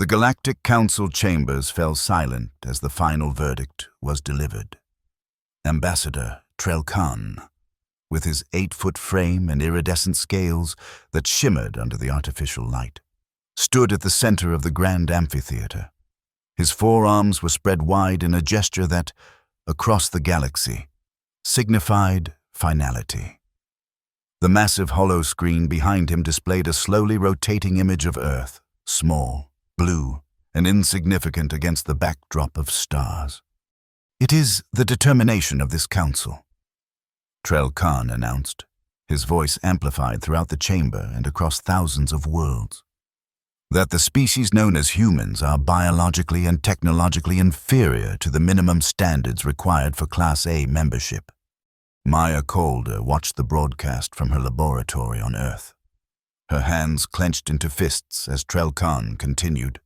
The Galactic Council chambers fell silent as the final verdict was delivered. Ambassador Trelkan, with his 8-foot frame and iridescent scales that shimmered under the artificial light, stood at the center of the grand amphitheater. His forearms were spread wide in a gesture that, across the galaxy, signified finality. The massive hollow screen behind him displayed a slowly rotating image of Earth, small, blue, and insignificant against the backdrop of stars. "It is the determination of this council," Trelkan announced, his voice amplified throughout the chamber and across thousands of worlds, "that the species known as humans are biologically and technologically inferior to the minimum standards required for Class A membership." Maya Calder watched the broadcast from her laboratory on Earth. Her hands clenched into fists as Trelkan continued.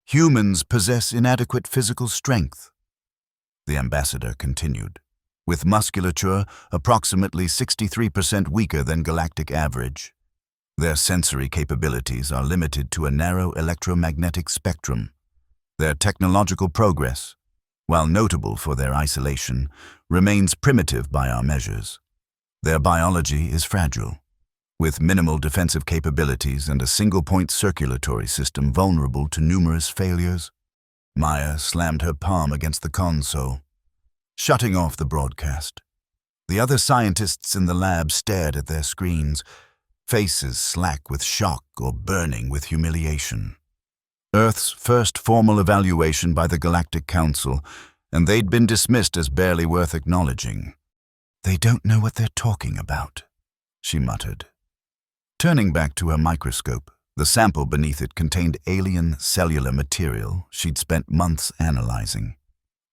"Humans possess inadequate physical strength," the ambassador continued, "with musculature approximately 63% weaker than galactic average. Their sensory capabilities are limited to a narrow electromagnetic spectrum. Their technological progress, while notable for their isolation, remains primitive by our measures. Their biology is fragile, with minimal defensive capabilities and a single-point circulatory system vulnerable to numerous failures." Maya slammed her palm against the console, shutting off the broadcast. The other scientists in the lab stared at their screens, faces slack with shock or burning with humiliation. Earth's first formal evaluation by the Galactic Council, and they'd been dismissed as barely worth acknowledging. "They don't know what they're talking about," she muttered. Turning back to her microscope, the sample beneath it contained alien cellular material she'd spent months analyzing,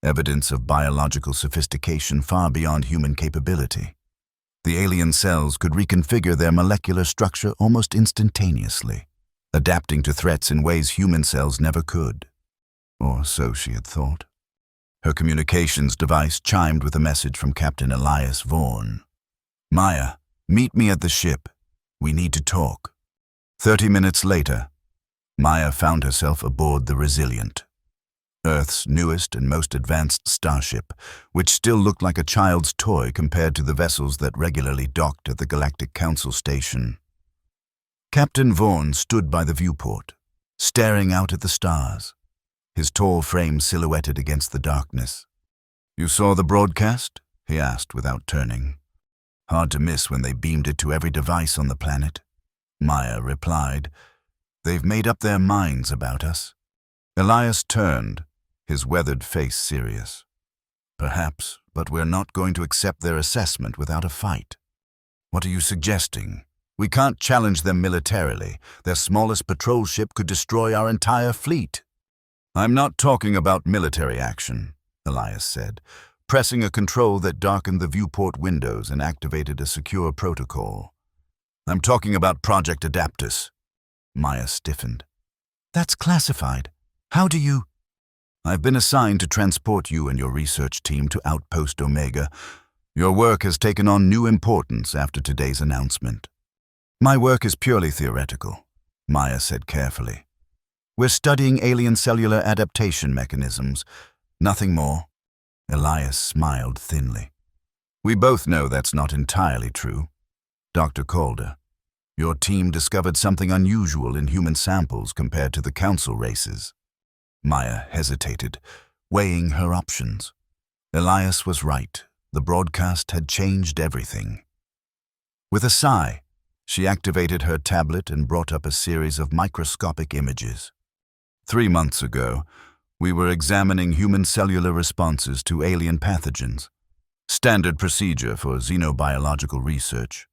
evidence of biological sophistication far beyond human capability. The alien cells could reconfigure their molecular structure almost instantaneously, adapting to threats in ways human cells never could. Or so she had thought. Her communications device chimed with a message from Captain Elias Vaughn. "Maya, meet me at the ship. We need to talk." 30 minutes later, Maya found herself aboard the Resilient, Earth's newest and most advanced starship, which still looked like a child's toy compared to the vessels that regularly docked at the Galactic Council station. Captain Vaughn stood by the viewport, staring out at the stars, his tall frame silhouetted against the darkness. "You saw the broadcast?" he asked without turning. "Hard to miss when they beamed it to every device on the planet," Maya replied. "They've made up their minds about us." Elias turned, his weathered face serious. "Perhaps, but we're not going to accept their assessment without a fight." "What are you suggesting?" "We can't challenge them militarily. Their smallest patrol ship could destroy our entire fleet." "I'm not talking about military action," Elias said, pressing a control that darkened the viewport windows and activated a secure protocol. "I'm talking about Project Adaptus." Maya stiffened. "That's classified. How do you—" "I've been assigned to transport you and your research team to Outpost Omega. Your work has taken on new importance after today's announcement." "My work is purely theoretical," Maya said carefully. "We're studying alien cellular adaptation mechanisms. Nothing more." Elias smiled thinly. "We both know that's not entirely true. Dr. Calder, your team discovered something unusual in human samples compared to the Council races." Maya hesitated, weighing her options. Elias was right. The broadcast had changed everything. With a sigh, she activated her tablet and brought up a series of microscopic images. 3 months ago, we were examining human cellular responses to alien pathogens, standard procedure for xenobiological research.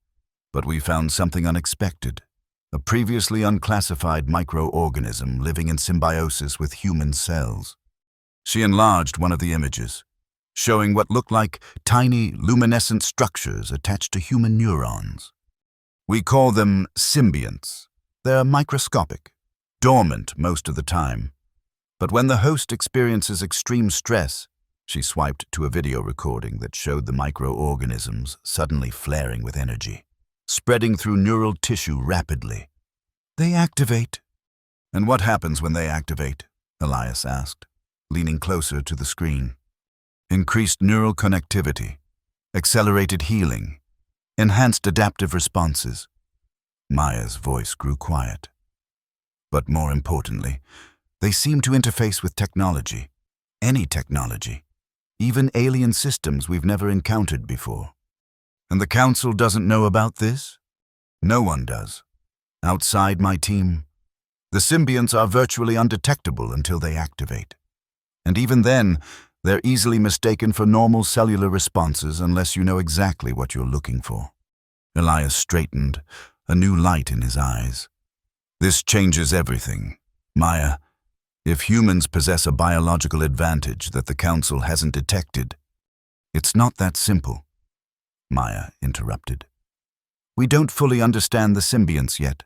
But we found something unexpected, a previously unclassified microorganism living in symbiosis with human cells. She enlarged one of the images, showing what looked like tiny luminescent structures attached to human neurons. "We call them symbionts. They're microscopic, dormant most of the time. But when the host experiences extreme stress," she swiped to a video recording that showed the microorganisms suddenly flaring with energy, spreading through neural tissue rapidly. "They activate," And what happens when they activate? Elias asked, leaning closer to the screen. Increased neural connectivity, accelerated healing, enhanced adaptive responses. Maya's voice grew quiet. But more importantly, they seem to interface with technology, any technology, even alien systems we've never encountered before. And the Council doesn't know about this? No one does. Outside my team, the symbionts are virtually undetectable until they activate. And even then, they're easily mistaken for normal cellular responses unless you know exactly what you're looking for. Elias straightened, a new light in his eyes. This changes everything. Maya, if humans possess a biological advantage that the Council hasn't detected, it's not that simple. Maya interrupted. We don't fully understand the symbionts yet.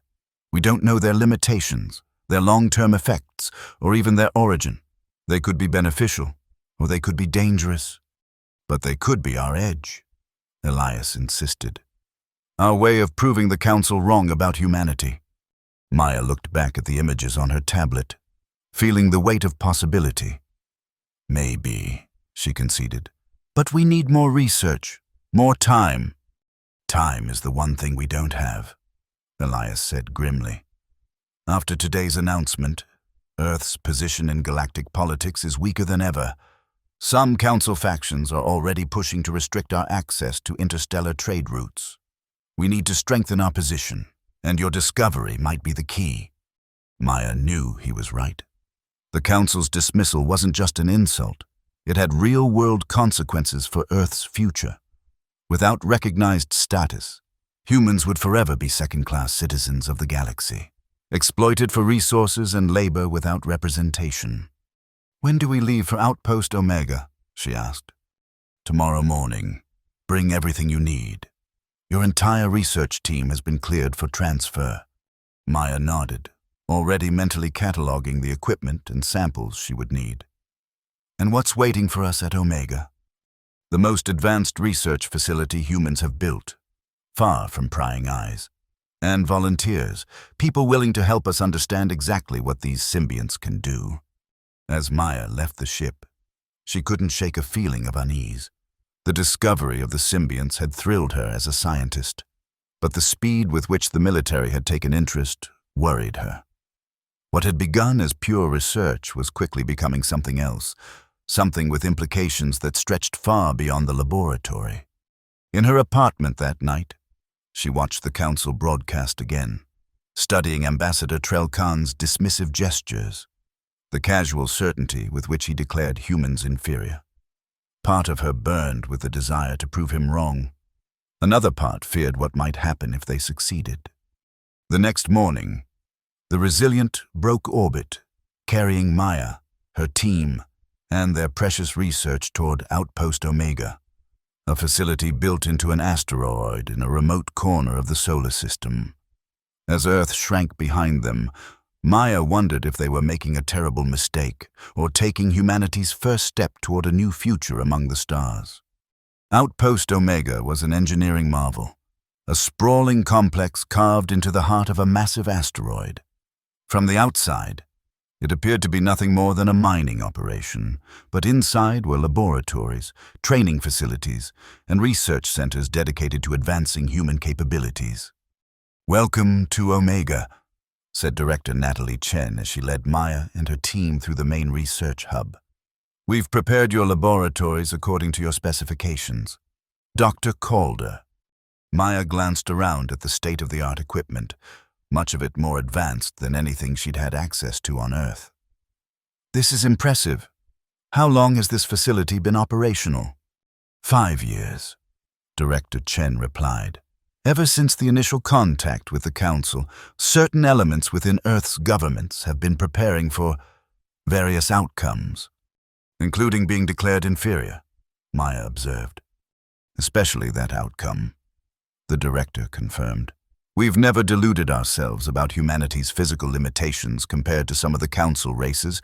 We don't know their limitations, their long-term effects, or even their origin. They could be beneficial, or they could be dangerous. But they could be our edge, Elias insisted. Our way of proving the Council wrong about humanity. Maya looked back at the images on her tablet, feeling the weight of possibility. Maybe, she conceded. But we need more research, more time. Time is the one thing we don't have, Elias said grimly. After today's announcement, Earth's position in galactic politics is weaker than ever. Some Council factions are already pushing to restrict our access to interstellar trade routes. We need to strengthen our position, and your discovery might be the key. Maya knew he was right. The Council's dismissal wasn't just an insult. It had real-world consequences for Earth's future. Without recognized status, humans would forever be second-class citizens of the galaxy, exploited for resources and labor without representation. When do we leave for Outpost Omega? She asked. Tomorrow morning. Bring everything you need. Your entire research team has been cleared for transfer. Maya nodded, already mentally cataloging the equipment and samples she would need. And what's waiting for us at Omega? The most advanced research facility humans have built, far from prying eyes. And volunteers, people willing to help us understand exactly what these symbionts can do. As Maya left the ship, she couldn't shake a feeling of unease. The discovery of the symbionts had thrilled her as a scientist, but the speed with which the military had taken interest worried her. What had begun as pure research was quickly becoming something else, something with implications that stretched far beyond the laboratory. In her apartment that night, she watched the Council broadcast again, studying Ambassador Trell Khan's dismissive gestures, the casual certainty with which he declared humans inferior. Part of her burned with the desire to prove him wrong. Another part feared what might happen if they succeeded. The next morning, the Resilient broke orbit, carrying Maya, her team, and their precious research toward Outpost Omega, a facility built into an asteroid in a remote corner of the solar system. As Earth shrank behind them, Maya wondered if they were making a terrible mistake or taking humanity's first step toward a new future among the stars. Outpost Omega was an engineering marvel, a sprawling complex carved into the heart of a massive asteroid. From the outside, it appeared to be nothing more than a mining operation, but inside were laboratories, training facilities, and research centers dedicated to advancing human capabilities. "Welcome to Omega," said Director Natalie Chen as she led Maya and her team through the main research hub. "We've prepared your laboratories according to your specifications. Dr. Calder." Maya glanced around at the state-of-the-art equipment, much of it more advanced than anything she'd had access to on Earth. "This is impressive. How long has this facility been operational?" 5 years, Director Chen replied. "Ever since the initial contact with the Council, certain elements within Earth's governments have been preparing for various outcomes, including being declared inferior," Maya observed. "Especially that outcome," the director confirmed. "We've never deluded ourselves about humanity's physical limitations compared to some of the Council races,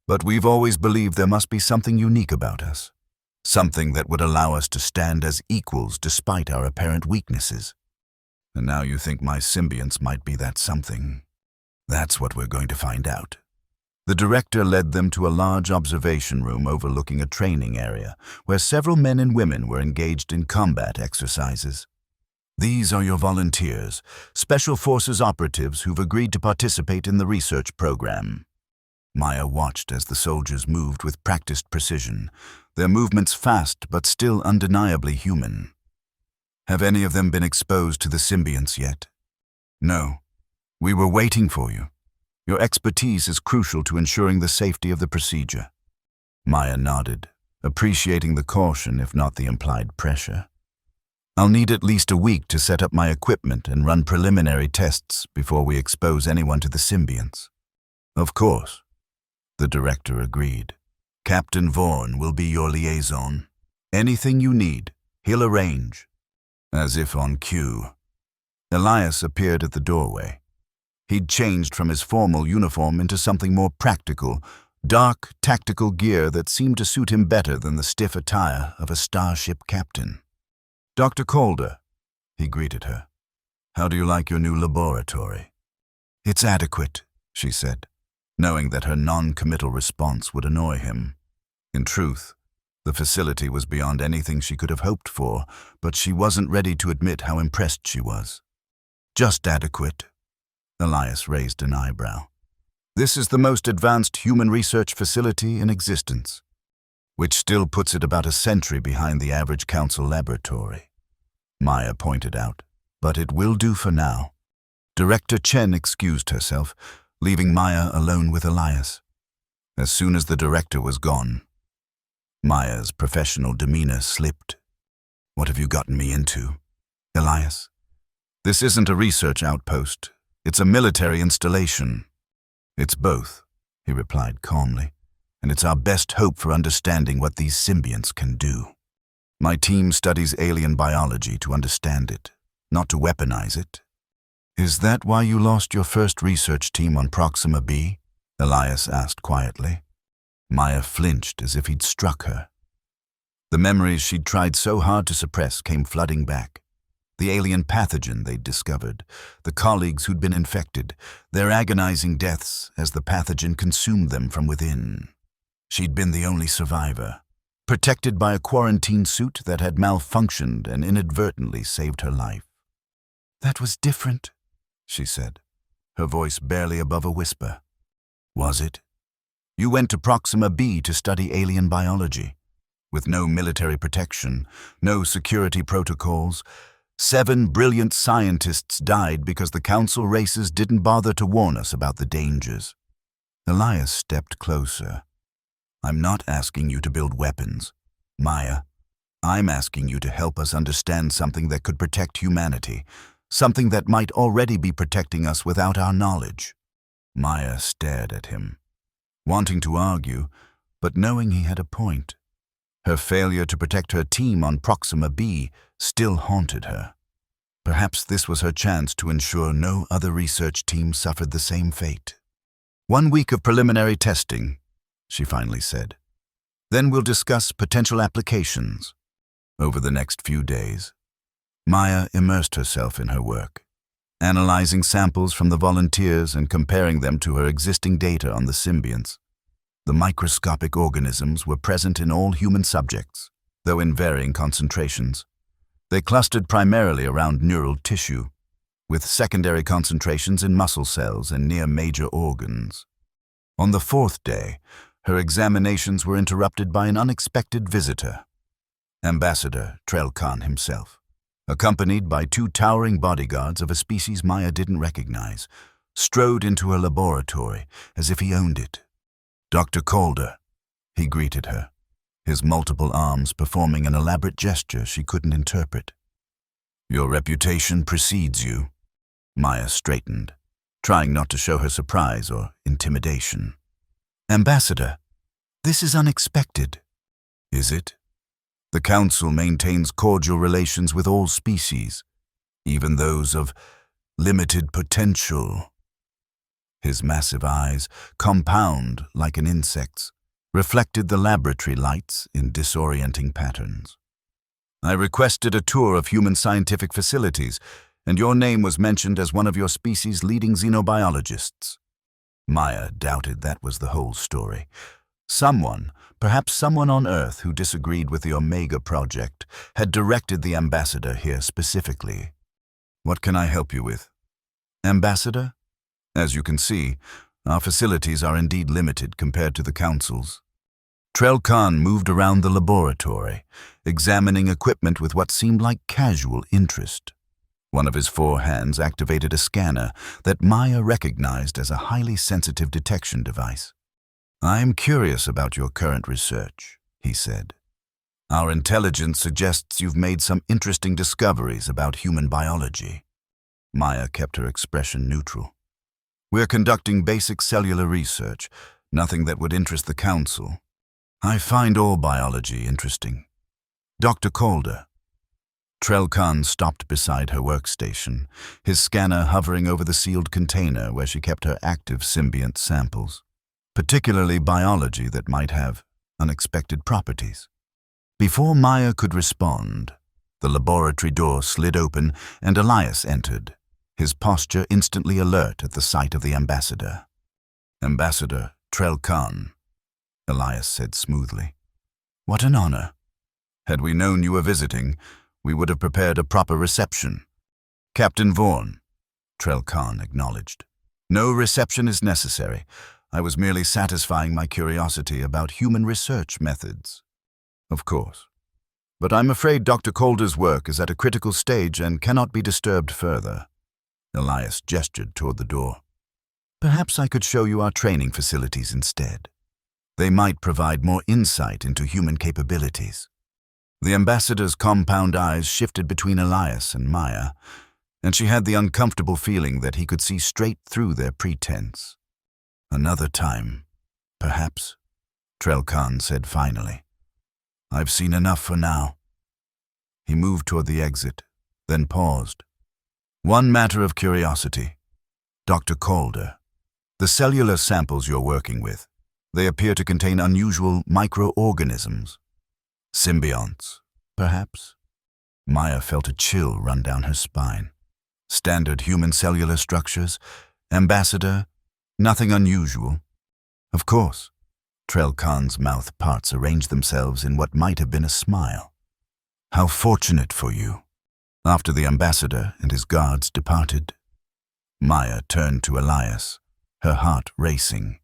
but we've always believed there must be something unique about us, something that would allow us to stand as equals despite our apparent weaknesses. And now you think my symbionts might be that something." That's what we're going to find out. The director led them to a large observation room overlooking a training area where several men and women were engaged in combat exercises. These are your volunteers, Special Forces operatives who've agreed to participate in the research program. Maya watched as the soldiers moved with practiced precision, their movements fast but still undeniably human. Have any of them been exposed to the symbionts yet? No. We were waiting for you. Your expertise is crucial to ensuring the safety of the procedure. Maya nodded, appreciating the caution if not the implied pressure. I'll need at least a week to set up my equipment and run preliminary tests before we expose anyone to the symbionts. Of course. The director agreed. Captain Vaughn will be your liaison. Anything you need, he'll arrange. As if on cue. Elias appeared at the doorway. He'd changed from his formal uniform into something more practical, dark, tactical gear that seemed to suit him better than the stiff attire of a starship captain. Dr. Calder, he greeted her. How do you like your new laboratory? It's adequate, she said, knowing that her non-committal response would annoy him. In truth, the facility was beyond anything she could have hoped for, but she wasn't ready to admit how impressed she was. Just adequate. Elias raised an eyebrow. This is the most advanced human research facility in existence, which still puts it about a century behind the average council laboratory. Maya pointed out, but it will do for now. Director Chen excused herself, leaving Maya alone with Elias. As soon as the director was gone, Maya's professional demeanor slipped. What have you gotten me into? Elias, this isn't a research outpost. It's a military installation. It's both, he replied calmly, and it's our best hope for understanding what these symbionts can do. My team studies alien biology to understand it, not to weaponize it. Is that why you lost your first research team on Proxima B? Elias asked quietly. Maya flinched as if he'd struck her. The memories she'd tried so hard to suppress came flooding back. The alien pathogen they'd discovered, the colleagues who'd been infected, their agonizing deaths as the pathogen consumed them from within. She'd been the only survivor, protected by a quarantine suit that had malfunctioned and inadvertently saved her life. That was different, she said, her voice barely above a whisper. Was it? You went to Proxima B to study alien biology. With no military protection, no security protocols, 7 brilliant scientists died because the council races didn't bother to warn us about the dangers. Elias stepped closer. I'm not asking you to build weapons, Maya. I'm asking you to help us understand something that could protect humanity, something that might already be protecting us without our knowledge. Maya stared at him, wanting to argue, but knowing he had a point. Her failure to protect her team on Proxima B still haunted her. Perhaps this was her chance to ensure no other research team suffered the same fate. 1 week of preliminary testing, she finally said. Then we'll discuss potential applications. Over the next few days, Maya immersed herself in her work, analyzing samples from the volunteers and comparing them to her existing data on the symbionts. The microscopic organisms were present in all human subjects, though in varying concentrations. They clustered primarily around neural tissue, with secondary concentrations in muscle cells and near major organs. On the 4th day, her examinations were interrupted by an unexpected visitor, Ambassador Trell Khan himself, accompanied by 2 towering bodyguards of a species Maya didn't recognize, strode into her laboratory as if he owned it. Dr. Calder, he greeted her, his multiple arms performing an elaborate gesture she couldn't interpret. Your reputation precedes you. Maya straightened, trying not to show her surprise or intimidation. Ambassador, this is unexpected. Is it? The Council maintains cordial relations with all species, even those of limited potential. His massive eyes, compound like an insect's, reflected the laboratory lights in disorienting patterns. I requested a tour of human scientific facilities, and your name was mentioned as one of your species' leading xenobiologists. Maya doubted that was the whole story. Someone, perhaps someone on Earth who disagreed with the Omega Project, had directed the ambassador here specifically. What can I help you with? Ambassador? As you can see, our facilities are indeed limited compared to the Council's. Trell Khan moved around the laboratory, examining equipment with what seemed like casual interest. One of his 4 hands activated a scanner that Maya recognized as a highly sensitive detection device. "I'm curious about your current research," he said. "Our intelligence suggests you've made some interesting discoveries about human biology." Maya kept her expression neutral. "We're conducting basic cellular research, nothing that would interest the Council. I find all biology interesting. Dr. Calder." Trell Khan stopped beside her workstation, his scanner hovering over the sealed container where she kept her active symbiont samples, particularly biology that might have unexpected properties. Before Maya could respond, the laboratory door slid open and Elias entered, his posture instantly alert at the sight of the ambassador. "Ambassador Trell Khan," Elias said smoothly. "What an honor. Had we known you were visiting, we would have prepared a proper reception." "Captain Vaughn," Trell Khan acknowledged. "No reception is necessary. I was merely satisfying my curiosity about human research methods." "Of course. But I'm afraid Dr. Calder's work is at a critical stage and cannot be disturbed further." Elias gestured toward the door. "Perhaps I could show you our training facilities instead. They might provide more insight into human capabilities." The ambassador's compound eyes shifted between Elias and Maya, and she had the uncomfortable feeling that he could see straight through their pretense. "Another time, perhaps," Trell Khan said finally. "I've seen enough for now." He moved toward the exit, then paused. "One matter of curiosity. Dr. Calder, the cellular samples you're working with, they appear to contain unusual microorganisms. Symbionts, perhaps?" Maya felt a chill run down her spine. "Standard human cellular structures? Ambassador? Nothing unusual?" "Of course." Trell Khan's mouth parts arranged themselves in what might have been a smile. "How fortunate for you." After the ambassador and his guards departed, Maya turned to Elias, her heart racing.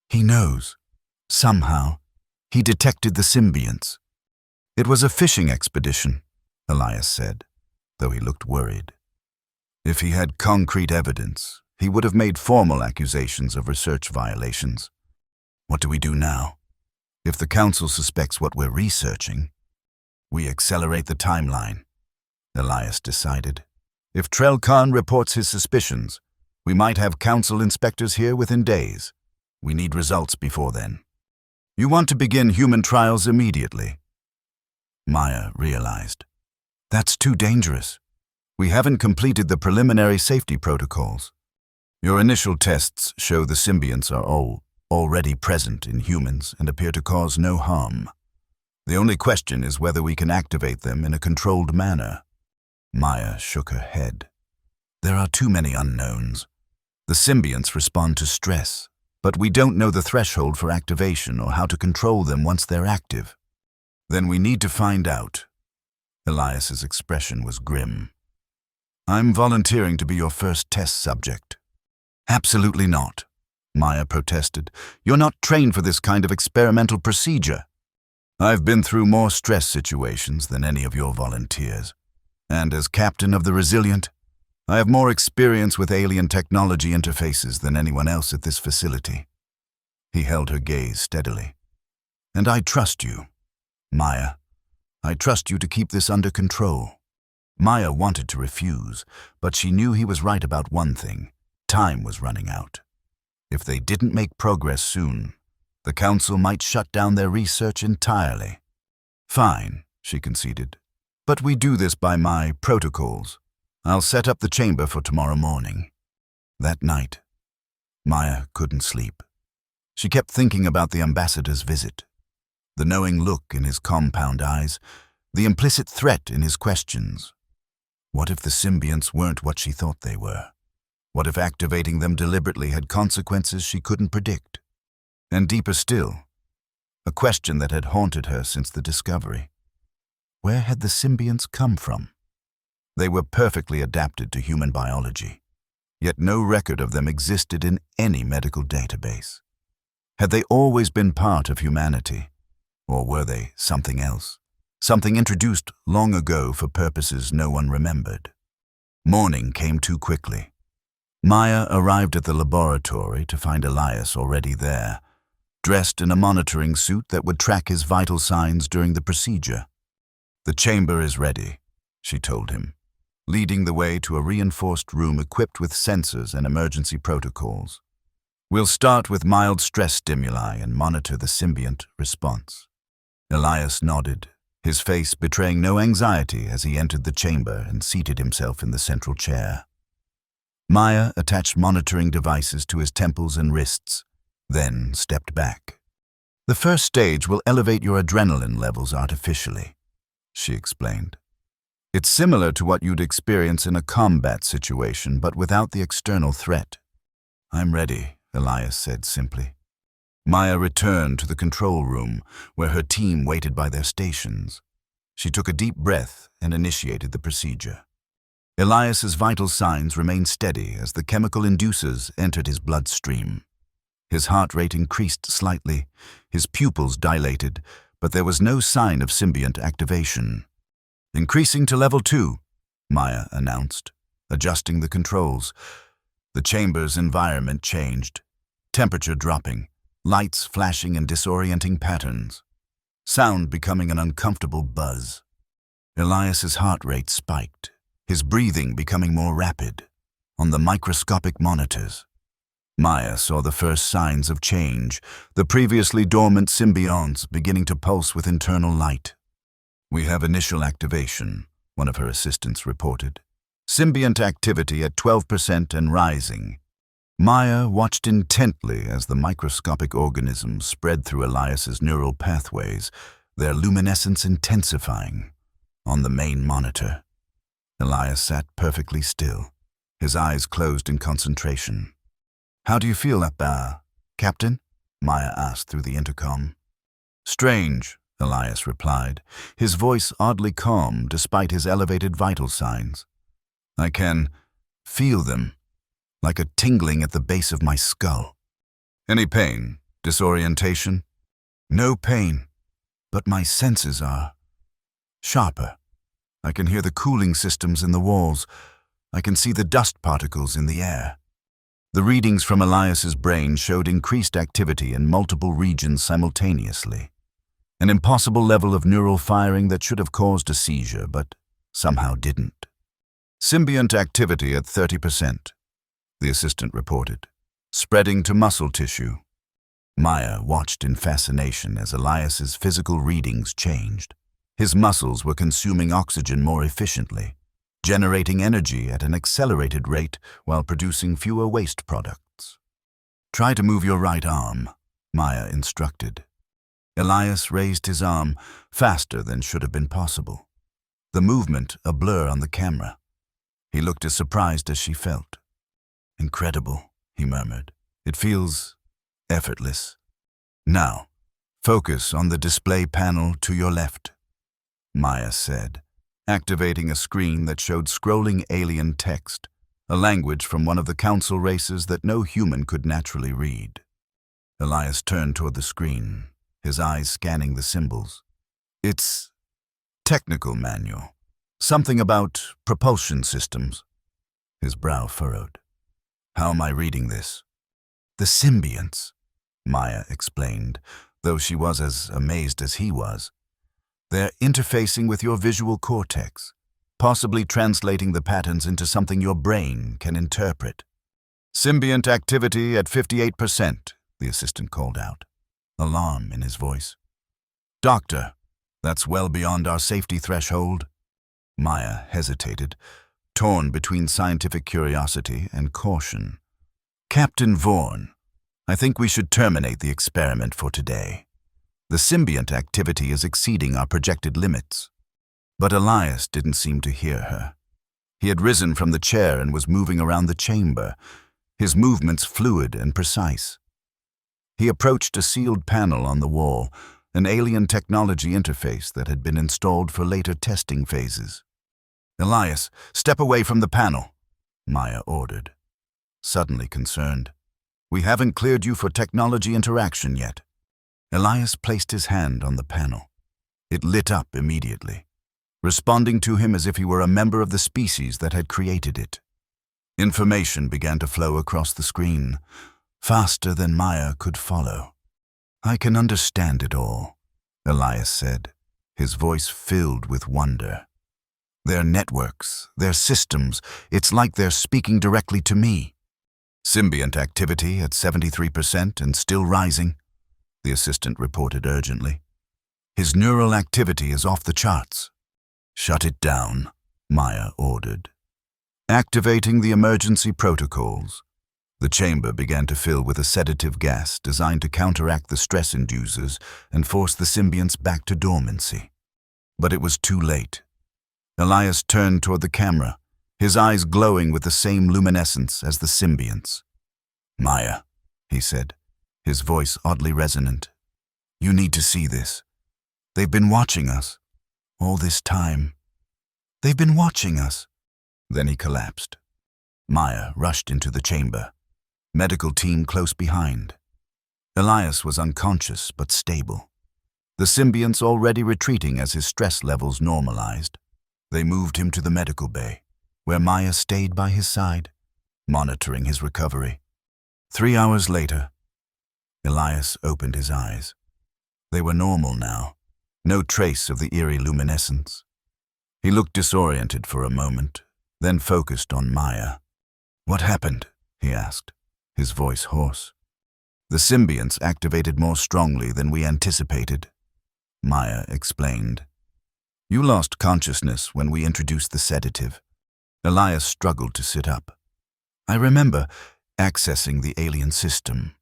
"He knows. Somehow, he detected the symbionts." "It was a fishing expedition," Elias said, though he looked worried. "If he had concrete evidence, he would have made formal accusations of research violations. What do we do now? If the Council suspects what we're researching, we accelerate the timeline," Elias decided. "If Trell Khan reports his suspicions, we might have Council inspectors here within days. We need results before then. You want to begin human trials immediately." Maya realized. "That's too dangerous. We haven't completed the preliminary safety protocols. Your initial tests show the symbionts are already present in humans and appear to cause no harm. The only question is whether we can activate them in a controlled manner." Maya shook her head. "There are too many unknowns. The symbionts respond to stress, but we don't know the threshold for activation or how to control them once they're active." "Then we need to find out." Elias's expression was grim. "I'm volunteering to be your first test subject." "Absolutely not," Maya protested. "You're not trained for this kind of experimental procedure." "I've been through more stress situations than any of your volunteers. And as captain of the Resilient, I have more experience with alien technology interfaces than anyone else at this facility." He held her gaze steadily. "And I trust you, Maya. I trust you to keep this under control." Maya wanted to refuse, but she knew he was right about one thing. Time was running out. If they didn't make progress soon, the Council might shut down their research entirely. "Fine," she conceded. "But we do this by my protocols. I'll set up the chamber for tomorrow morning." That night, Maya couldn't sleep. She kept thinking about the ambassador's visit. The knowing look in his compound eyes, the implicit threat in his questions. What if the symbionts weren't what she thought they were? What if activating them deliberately had consequences she couldn't predict? And deeper still, a question that had haunted her since the discovery. Where had the symbionts come from? They were perfectly adapted to human biology, yet no record of them existed in any medical database. Had they always been part of humanity, or were they something else? Something introduced long ago for purposes no one remembered. Morning came too quickly. Maya arrived at the laboratory to find Elias already there, dressed in a monitoring suit that would track his vital signs during the procedure. "The chamber is ready," she told him, leading the way to a reinforced room equipped with sensors and emergency protocols. "We'll start with mild stress stimuli and monitor the symbiont response." Elias nodded, his face betraying no anxiety as he entered the chamber and seated himself in the central chair. Maya attached monitoring devices to his temples and wrists, then stepped back. "The first stage will elevate your adrenaline levels artificially," she explained. "It's similar to what you'd experience in a combat situation, but without the external threat." "I'm ready," Elias said simply. Maya returned to the control room, where her team waited by their stations. She took a deep breath and initiated the procedure. Elias's vital signs remained steady as the chemical inducers entered his bloodstream. His heart rate increased slightly, his pupils dilated, but there was no sign of symbiont activation. "Increasing to level 2, Maya announced, adjusting the controls. The chamber's environment changed, temperature dropping, lights flashing in disorienting patterns, sound becoming an uncomfortable buzz. Elias's heart rate spiked, his breathing becoming more rapid. On the microscopic monitors, Maya saw the first signs of change, the previously dormant symbionts beginning to pulse with internal light. "We have initial activation," one of her assistants reported. "Symbiont activity at 12% and rising." Maya watched intently as the microscopic organisms spread through Elias's neural pathways, their luminescence intensifying. On the main monitor, Elias sat perfectly still, his eyes closed in concentration. "How do you feel, Captain?" Maya asked through the intercom. "Strange," Elias replied, his voice oddly calm despite his elevated vital signs. "I can feel them, like a tingling at the base of my skull." "Any pain? Disorientation?" "No pain, but my senses are sharper. I can hear the cooling systems in the walls. I can see the dust particles in the air." The readings from Elias's brain showed increased activity in multiple regions simultaneously. An impossible level of neural firing that should have caused a seizure, but somehow didn't. "Symbiont activity at 30%, the assistant reported, spreading to muscle tissue. Maya watched in fascination as Elias's physical readings changed. His muscles were consuming oxygen more efficiently, generating energy at an accelerated rate while producing fewer waste products. "Try to move your right arm," Maya instructed. Elias raised his arm faster than should have been possible, the movement a blur on the camera. He looked as surprised as she felt. "Incredible," he murmured. "It feels effortless. Now, focus on the display panel to your left," Maya said, activating a screen that showed scrolling alien text, a language from one of the council races that no human could naturally read. Elias turned toward the screen, his eyes scanning the symbols. "It's technical manual. Something about propulsion systems." His brow furrowed. "How am I reading this?" "The symbionts," Maya explained, though she was as amazed as he was. "They're interfacing with your visual cortex, possibly translating the patterns into something your brain can interpret." "Symbiont activity at 58%, the assistant called out, alarm in his voice. "Doctor, that's well beyond our safety threshold." Maya hesitated, torn between scientific curiosity and caution. "Captain Vaughan, I think we should terminate the experiment for today. The symbiont activity is exceeding our projected limits." But Elias didn't seem to hear her. He had risen from the chair and was moving around the chamber, his movements fluid and precise. He approached a sealed panel on the wall, an alien technology interface that had been installed for later testing phases. "Elias, step away from the panel," Maya ordered, suddenly concerned. "We haven't cleared you for technology interaction yet." Elias placed his hand on the panel. It lit up immediately, responding to him as if he were a member of the species that had created it. Information began to flow across the screen, faster than Maya could follow. "I can understand it all," Elias said, his voice filled with wonder. "Their networks, their systems, it's like they're speaking directly to me." "Symbiont activity at 73% and still rising," the assistant reported urgently. "His neural activity is off the charts." "Shut it down," Maya ordered. Activating the emergency protocols, the chamber began to fill with a sedative gas designed to counteract the stress inducers and force the symbionts back to dormancy. But it was too late. Elias turned toward the camera, his eyes glowing with the same luminescence as the symbionts. "Maya," he said, his voice oddly resonant, "you need to see this. They've been watching us. All this time. They've been watching us." Then he collapsed. Maya rushed into the chamber, medical team close behind. Elias was unconscious but stable, the symbionts already retreating as his stress levels normalized. They moved him to the medical bay, where Maya stayed by his side, monitoring his recovery. 3 hours later, Elias opened his eyes. They were normal now, no trace of the eerie luminescence. He looked disoriented for a moment, then focused on Maya. "What happened?" he asked, his voice hoarse. "The symbionts activated more strongly than we anticipated," Maya explained. "You lost consciousness when we introduced the sedative." Elias struggled to sit up. "I remember accessing the alien system.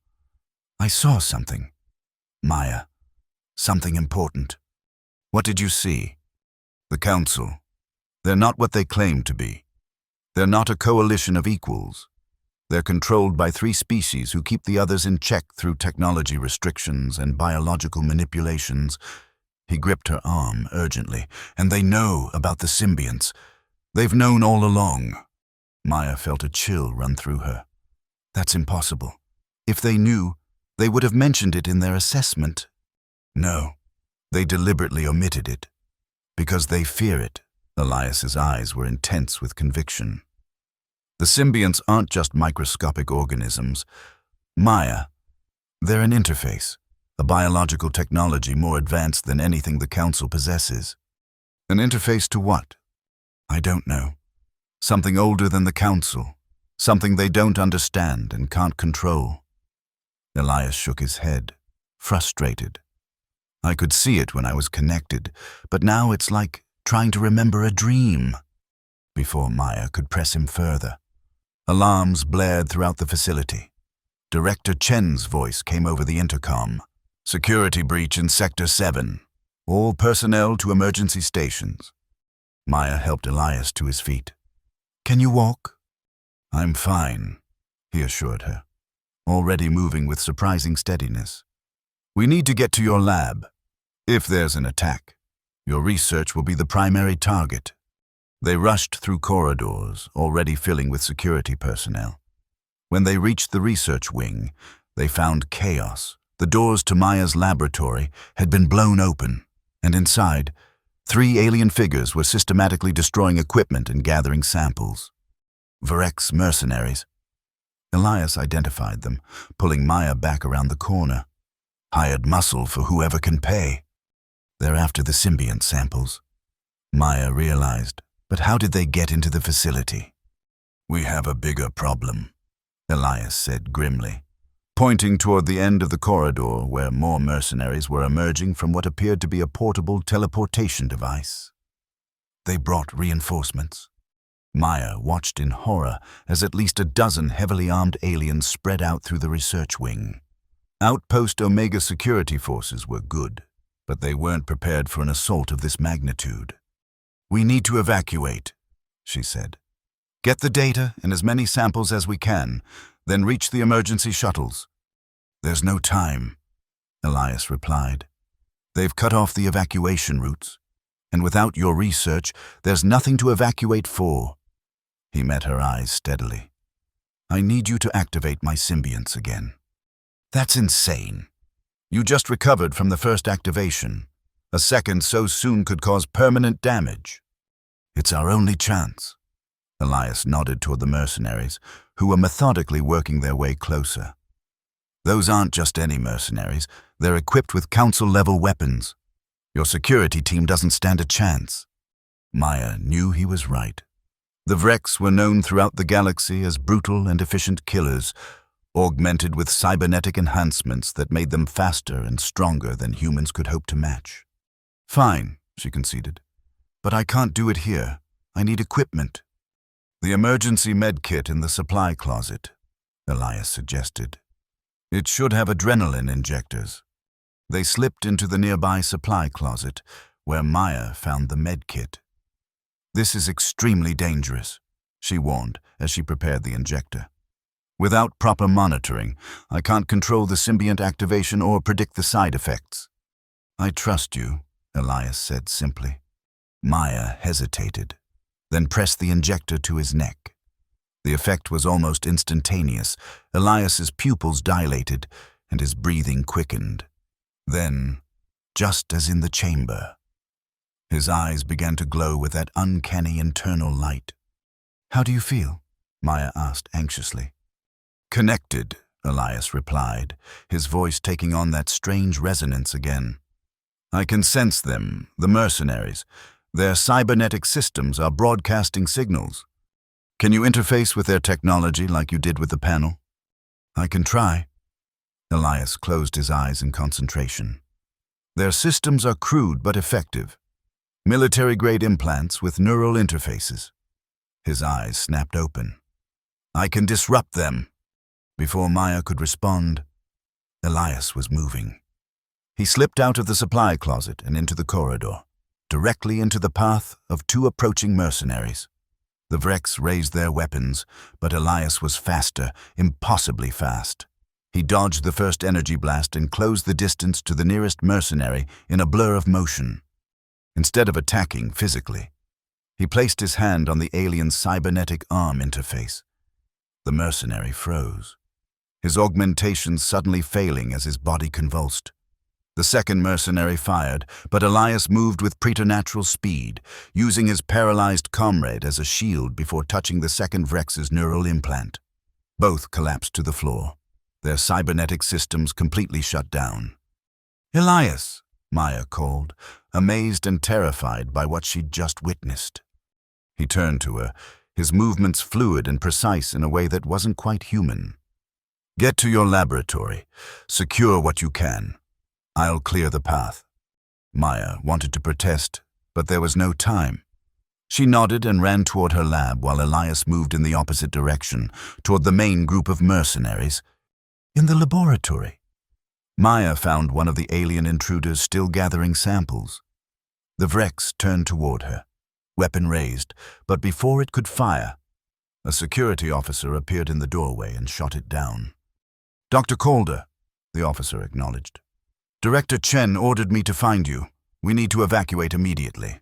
I saw something. Maya, something important." "What did you see?" "The Council. They're not what they claim to be. They're not a coalition of equals. They're controlled by 3 species who keep the others in check through technology restrictions and biological manipulations." He gripped her arm urgently. "And they know about the symbionts. They've known all along." Maya felt a chill run through her. "That's impossible. If they knew, they would have mentioned it in their assessment." "No, they deliberately omitted it. Because they fear it." Elias's eyes were intense with conviction. "The symbionts aren't just microscopic organisms. Maya, they're an interface, a biological technology more advanced than anything the Council possesses." "An interface to what?" "I don't know. Something older than the Council, something they don't understand and can't control." Elias shook his head, frustrated. "I could see it when I was connected, but now it's like trying to remember a dream." Before Maya could press him further, alarms blared throughout the facility. Director Chen's voice came over the intercom. "Security breach in Sector 7. All personnel to emergency stations." Maya helped Elias to his feet. "Can you walk?" "I'm fine," he assured her, already moving with surprising steadiness. "We need to get to your lab. If there's an attack, your research will be the primary target." They rushed through corridors, already filling with security personnel. When they reached the research wing, they found chaos. The doors to Maya's laboratory had been blown open, and inside, 3 alien figures were systematically destroying equipment and gathering samples. Varek's mercenaries. Elias identified them, pulling Maya back around the corner. "Hired muscle for whoever can pay. They're after the symbiont samples," Maya realized. But how did they get into the facility? "We have a bigger problem," Elias said grimly, pointing toward the end of the corridor where more mercenaries were emerging from what appeared to be a portable teleportation device. They brought reinforcements. Maya watched in horror as at least a dozen heavily armed aliens spread out through the research wing. Outpost Omega security forces were good, but they weren't prepared for an assault of this magnitude. "We need to evacuate," she said. Get the data and as many samples as we can, then reach the emergency shuttles. There's no time, Elias replied. They've cut off the evacuation routes, and without your research, there's nothing to evacuate for. He met her eyes steadily. I need you to activate my symbionts again. That's insane. You just recovered from the first activation. A second so soon could cause permanent damage. It's our only chance. Elias nodded toward the mercenaries, who were methodically working their way closer. Those aren't just any mercenaries. They're equipped with council-level weapons. Your security team doesn't stand a chance. Maya knew he was right. The Vrex were known throughout the galaxy as brutal and efficient killers, augmented with cybernetic enhancements that made them faster and stronger than humans could hope to match. Fine, she conceded. But I can't do it here. I need equipment. The emergency med kit in the supply closet, Elias suggested. It should have adrenaline injectors. They slipped into the nearby supply closet, where Maya found the med kit. This is extremely dangerous, she warned as she prepared the injector. Without proper monitoring, I can't control the symbiont activation or predict the side effects. I trust you, Elias said simply. Maya hesitated, then pressed the injector to his neck. The effect was almost instantaneous. Elias's pupils dilated and his breathing quickened. Then, just as in the chamber, his eyes began to glow with that uncanny internal light. How do you feel? Maya asked anxiously. Connected, Elias replied, his voice taking on that strange resonance again. I can sense them, the mercenaries. Their cybernetic systems are broadcasting signals. Can you interface with their technology like you did with the panel? I can try. Elias closed his eyes in concentration. Their systems are crude but effective. Military-grade implants with neural interfaces. His eyes snapped open. I can disrupt them. Before Maya could respond, Elias was moving. He slipped out of the supply closet and into the corridor, directly into the path of two approaching mercenaries. The Vrex raised their weapons, but Elias was faster, impossibly fast. He dodged the first energy blast and closed the distance to the nearest mercenary in a blur of motion. Instead of attacking physically, he placed his hand on the alien's cybernetic arm interface. The mercenary froze, his augmentation suddenly failing as his body convulsed. The second mercenary fired, but Elias moved with preternatural speed, using his paralyzed comrade as a shield before touching the second Vrex's neural implant. Both collapsed to the floor, their cybernetic systems completely shut down. Elias, Maya called, amazed and terrified by what she'd just witnessed. He turned to her, his movements fluid and precise in a way that wasn't quite human. Get to your laboratory. Secure what you can. I'll clear the path. Maya wanted to protest, but there was no time. She nodded and ran toward her lab while Elias moved in the opposite direction, toward the main group of mercenaries. In the laboratory, Maya found one of the alien intruders still gathering samples. The Vrex turned toward her, weapon raised, but before it could fire, a security officer appeared in the doorway and shot it down. Dr. Calder, the officer acknowledged. Director Chen ordered me to find you. We need to evacuate immediately.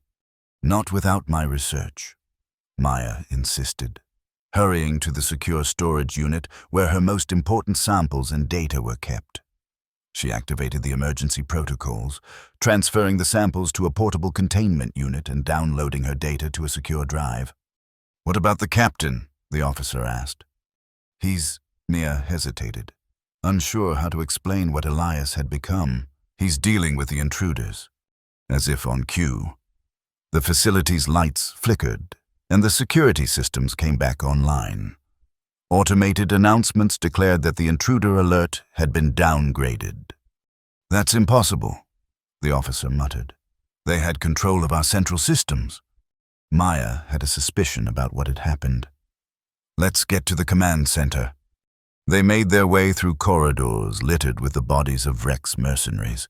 Not without my research, Maya insisted, hurrying to the secure storage unit where her most important samples and data were kept. She activated the emergency protocols, transferring the samples to a portable containment unit and downloading her data to a secure drive. What about the captain? The officer asked. Mia hesitated, unsure how to explain what Elias had become. He's dealing with the intruders. As if on cue, the facility's lights flickered, and the security systems came back online. Automated announcements declared that the intruder alert had been downgraded. That's impossible, the officer muttered. They had control of our central systems. Maya had a suspicion about what had happened. Let's get to the command center. They made their way through corridors littered with the bodies of Vrex mercenaries,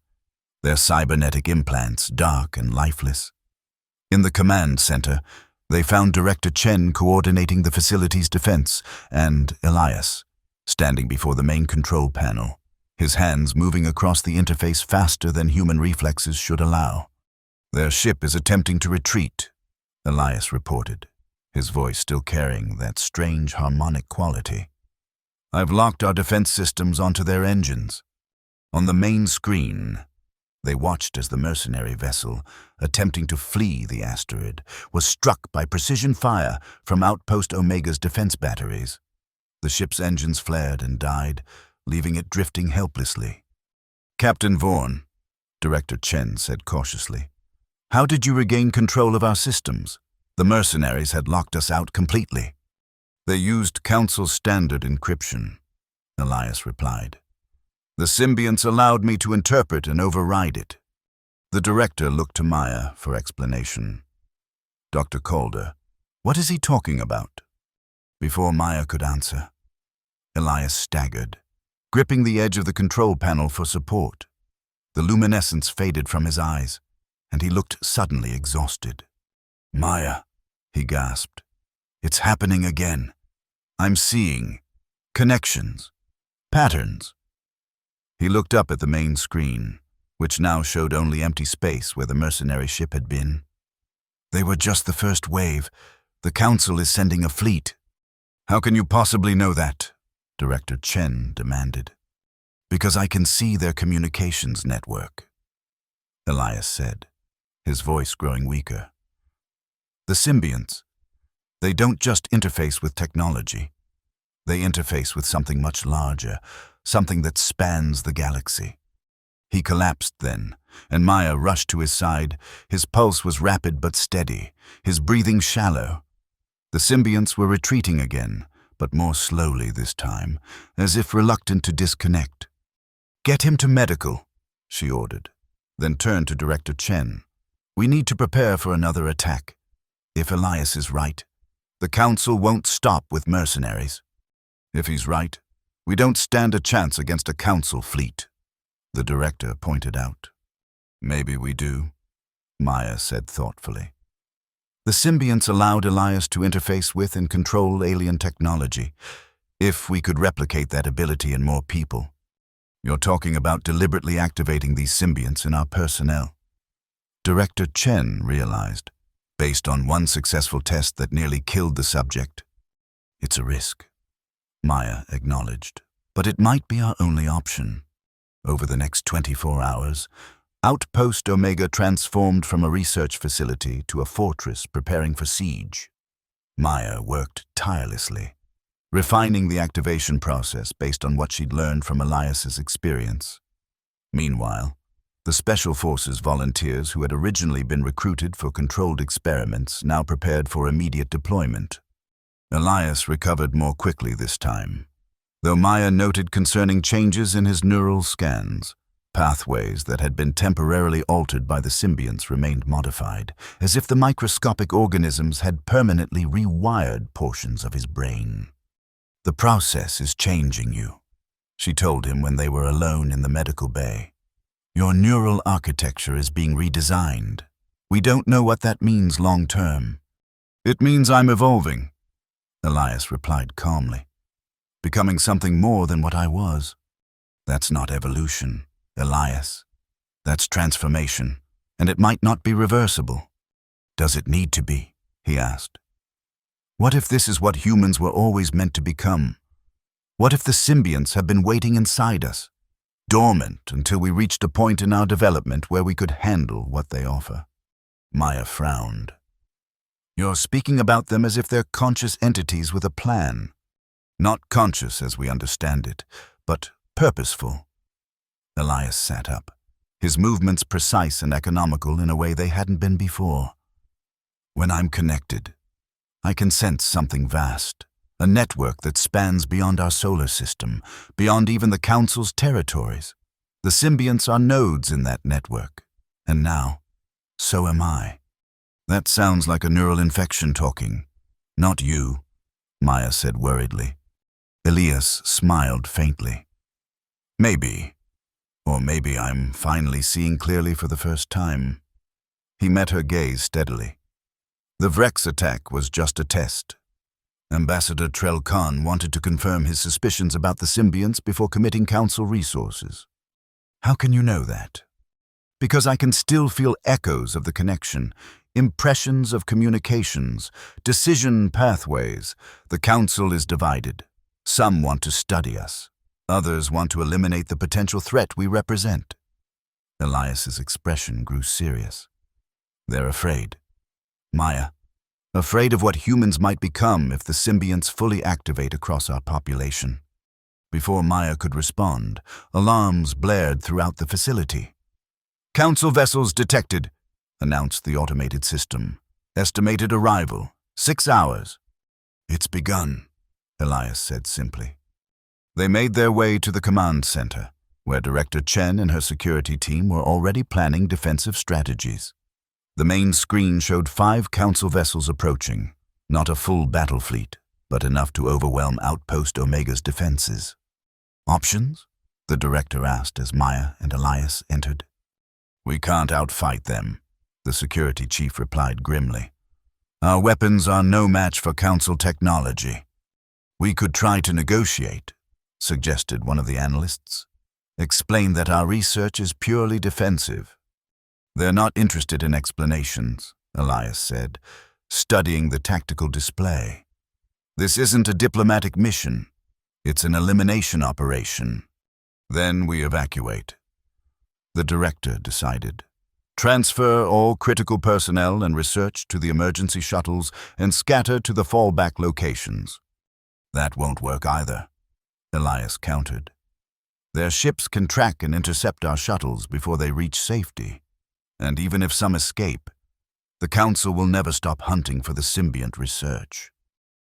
their cybernetic implants dark and lifeless. In the command center, They found Director Chen coordinating the facility's defense, and Elias, standing before the main control panel, his hands moving across the interface faster than human reflexes should allow. "Their ship is attempting to retreat," Elias reported, his voice still carrying that strange harmonic quality. "I've locked our defense systems onto their engines." On the main screen, they watched as the mercenary vessel, attempting to flee the asteroid, was struck by precision fire from Outpost Omega's defense batteries. The ship's engines flared and died, leaving it drifting helplessly. "Captain Vaughn," Director Chen said cautiously, "how did you regain control of our systems? The mercenaries had locked us out completely." "They used Council standard encryption," Elias replied. "The symbionts allowed me to interpret and override it." The director looked to Maya for explanation. "Dr. Calder, what is he talking about?" Before Maya could answer, Elias staggered, gripping the edge of the control panel for support. The luminescence faded from his eyes, and he looked suddenly exhausted. "Maya," he gasped, "it's happening again. I'm seeing connections, patterns." He looked up at the main screen, which now showed only empty space where the mercenary ship had been. "They were just the first wave. The Council is sending a fleet." "How can you possibly know that?" Director Chen demanded. "Because I can see their communications network," Elias said, his voice growing weaker. "The symbionts, they don't just interface with technology. They interface with something much larger, something that spans the galaxy." He collapsed then, and Maya rushed to his side. His pulse was rapid but steady, his breathing shallow. The symbionts were retreating again, but more slowly this time, as if reluctant to disconnect. "Get him to medical," she ordered, then turned to Director Chen. "We need to prepare for another attack. If Elias is right, the Council won't stop with mercenaries." "If he's right, we don't stand a chance against a Council fleet," the director pointed out. "Maybe we do," Maya said thoughtfully. The symbionts allowed Elias to interface with and control alien technology, if we could replicate that ability in more people. "You're talking about deliberately activating these symbionts in our personnel." Director Chen realized, based on one successful test that nearly killed the subject. "It's a risk," Maya acknowledged, "but it might be our only option." Over the next 24 hours, Outpost Omega transformed from a research facility to a fortress preparing for siege. Maya worked tirelessly, refining the activation process based on what she'd learned from Elias's experience. Meanwhile, the Special Forces volunteers who had originally been recruited for controlled experiments now prepared for immediate deployment. Elias recovered more quickly this time, though Maya noted concerning changes in his neural scans. Pathways that had been temporarily altered by the symbionts remained modified, as if the microscopic organisms had permanently rewired portions of his brain. "The process is changing you," she told him when they were alone in the medical bay. "Your neural architecture is being redesigned. We don't know what that means long term." "It means I'm evolving," Elias replied calmly. "Becoming something more than what I was." "That's not evolution, Elias. That's transformation, and it might not be reversible." "Does it need to be?" he asked. "What if this is what humans were always meant to become? What if the symbionts have been waiting inside us, dormant until we reached a point in our development where we could handle what they offer?" Maya frowned. "You're speaking about them as if they're conscious entities with a plan. Not conscious as we understand it, but purposeful." Elias sat up, his movements precise and economical in a way they hadn't been before. "When I'm connected, I can sense something vast, a network that spans beyond our solar system, beyond even the Council's territories. The symbionts are nodes in that network, and now, so am I." "That sounds like a neural infection talking. Not you," Maya said worriedly. Elias smiled faintly. "Maybe. Or maybe I'm finally seeing clearly for the first time." He met her gaze steadily. The Vrex attack was just a test. Ambassador Trell Khan wanted to confirm his suspicions about the symbionts before committing council resources. How can you know that? Because I can still feel echoes of the connection, impressions of communications, decision pathways. The council is divided. Some want to study us. Others want to eliminate the potential threat we represent. Elias's expression grew serious. They're afraid. Maya, afraid of what humans might become if the symbionts fully activate across our population. Before Maya could respond, alarms blared throughout the facility. "Council vessels detected," announced the automated system. "Estimated arrival, 6 hours." "It's begun," Elias said simply. They made their way to the command center, where Director Chen and her security team were already planning defensive strategies. The main screen showed 5 council vessels approaching, not a full battle fleet, but enough to overwhelm Outpost Omega's defenses. "Options?" the director asked as Maya and Elias entered. "We can't outfight them," the security chief replied grimly. "Our weapons are no match for council technology." "We could try to negotiate," suggested one of the analysts. "Explain that our research is purely defensive." "They're not interested in explanations," Elias said, studying the tactical display. "This isn't a diplomatic mission. It's an elimination operation. Then we evacuate." The director decided. "Transfer all critical personnel and research to the emergency shuttles and scatter to the fallback locations." "That won't work either," Elias countered. "Their ships can track and intercept our shuttles before they reach safety. And even if some escape, the Council will never stop hunting for the symbiont research."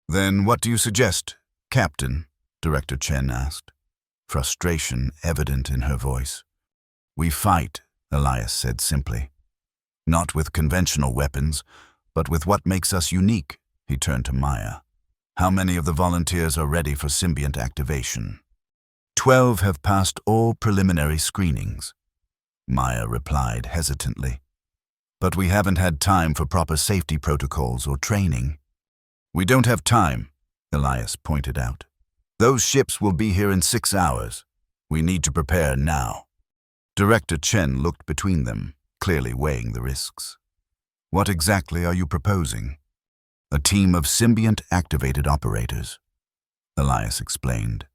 "Then what do you suggest, Captain?" Director Chen asked, frustration evident in her voice. "We fight," Elias said simply. "Not with conventional weapons, but with what makes us unique." He turned to Maya. "How many of the volunteers are ready for symbiont activation?" 12 have passed all preliminary screenings," Maya replied hesitantly. "But we haven't had time for proper safety protocols or training." "We don't have time," Elias pointed out. "Those ships will be here in 6 hours. We need to prepare now." Director Chen looked between them, clearly weighing the risks. "What exactly are you proposing?" "A team of symbiont-activated operators," Elias explained.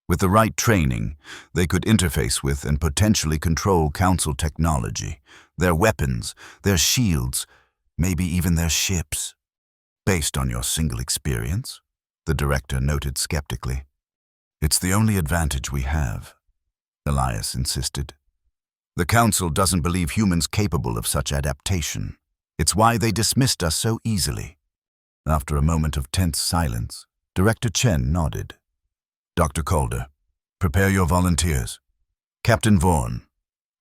"With the right training, they could interface with and potentially control Council technology, their weapons, their shields, maybe even their ships." "Based on your single experience?" the director noted skeptically. "It's the only advantage we have," Elias insisted. "The Council doesn't believe humans capable of such adaptation. It's why they dismissed us so easily." After a moment of tense silence, Director Chen nodded. "Dr. Calder, prepare your volunteers. Captain Vaughn,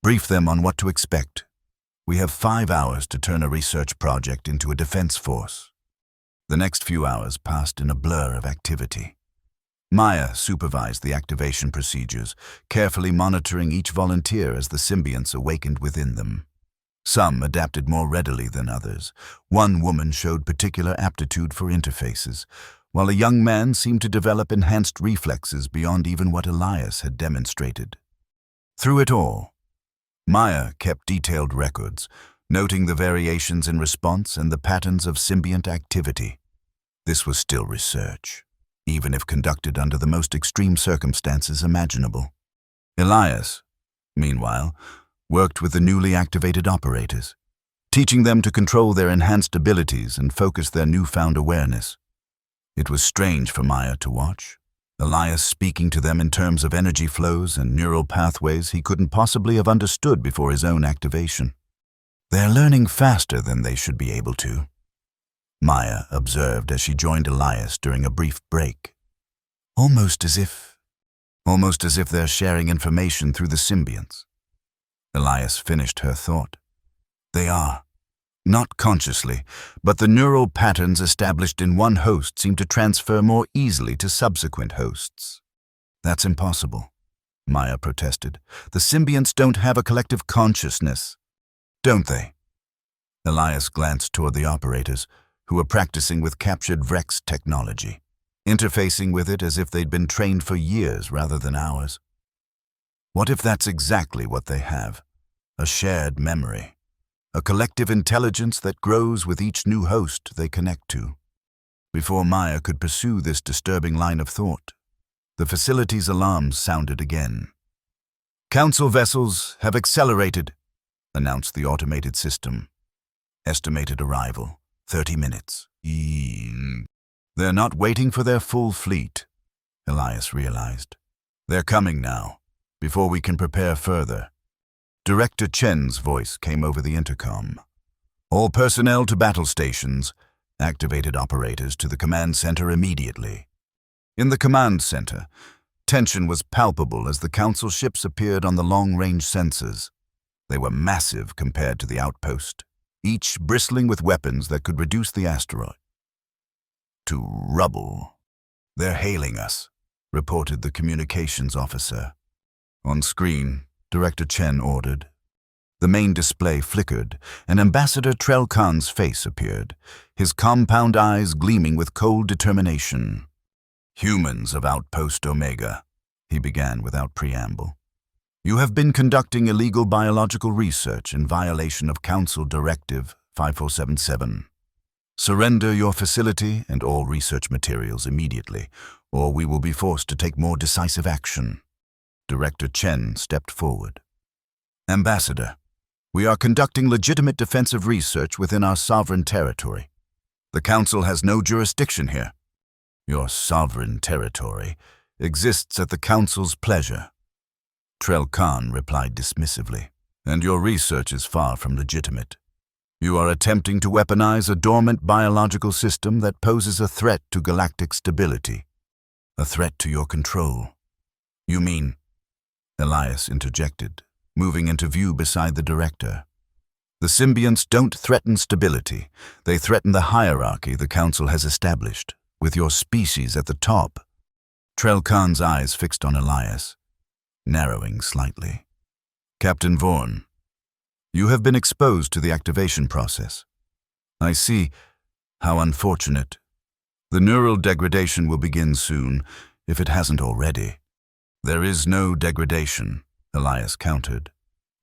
brief them on what to expect. We have 5 hours to turn a research project into a defense force." The next few hours passed in a blur of activity. Maya supervised the activation procedures, carefully monitoring each volunteer as the symbionts awakened within them. Some adapted more readily than others. One woman showed particular aptitude for interfaces, while a young man seemed to develop enhanced reflexes beyond even what Elias had demonstrated. Through it all, Maya kept detailed records, noting the variations in response and the patterns of symbiont activity. This was still research, even if conducted under the most extreme circumstances imaginable. Elias, meanwhile, worked with the newly activated operators, teaching them to control their enhanced abilities and focus their newfound awareness. It was strange for Maya to watch, Elias speaking to them in terms of energy flows and neural pathways he couldn't possibly have understood before his own activation. "They're learning faster than they should be able to," Maya observed as she joined Elias during a brief break. Almost as if they're sharing information through the symbionts." Elias finished her thought. "They are. Not consciously, but the neural patterns established in one host seem to transfer more easily to subsequent hosts." "That's impossible," Maya protested. "The symbionts don't have a collective consciousness." "Don't they?" Elias glanced toward the operators, who were practicing with captured Vrex technology, interfacing with it as if they'd been trained for years rather than hours. What if that's exactly what they have? A shared memory, a collective intelligence that grows with each new host they connect to. Before Maya could pursue this disturbing line of thought, the facility's alarms sounded again. "Council vessels have accelerated," announced the automated system. Estimated arrival, 30 minutes. They're not waiting for their full fleet, Elias realized. They're coming now, before we can prepare further. Director Chen's voice came over the intercom. "All personnel to battle stations. Activated operators to the command center immediately." In the command center, tension was palpable as the Council ships appeared on the long-range sensors. They were massive compared to the outpost, each bristling with weapons that could reduce the asteroid to rubble. "They're hailing us," reported the communications officer. On screen, Director Chen ordered. The main display flickered, and Ambassador Trell Khan's face appeared, his compound eyes gleaming with cold determination. "Humans of Outpost Omega," he began without preamble. "You have been conducting illegal biological research in violation of Council Directive 5477. Surrender your facility and all research materials immediately, or we will be forced to take more decisive action." Director Chen stepped forward. "Ambassador, we are conducting legitimate defensive research within our sovereign territory. The Council has no jurisdiction here. Your sovereign territory exists at the Council's pleasure." Trell Khan replied dismissively. "And your research is far from legitimate. You are attempting to weaponize a dormant biological system that poses a threat to galactic stability, a threat to your control." "You mean?" Elias interjected, moving into view beside the director. "The symbionts don't threaten stability. They threaten the hierarchy the Council has established, with your species at the top." Trell Khan's eyes fixed on Elias, narrowing slightly. "Captain Vorn, you have been exposed to the activation process. I see. How unfortunate. The neural degradation will begin soon, if it hasn't already." "There is no degradation," Elias countered.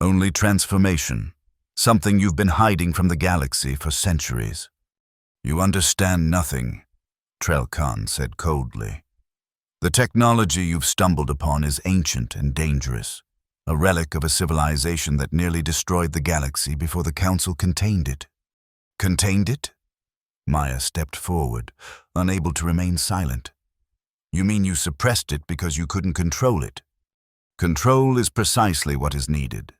"Only transformation, something you've been hiding from the galaxy for centuries." "You understand nothing," Trell Khan said coldly. "The technology you've stumbled upon is ancient and dangerous, a relic of a civilization that nearly destroyed the galaxy before the Council contained it." "Contained it?" Maya stepped forward, unable to remain silent. "You mean you suppressed it because you couldn't control it?" "Control is precisely what is needed.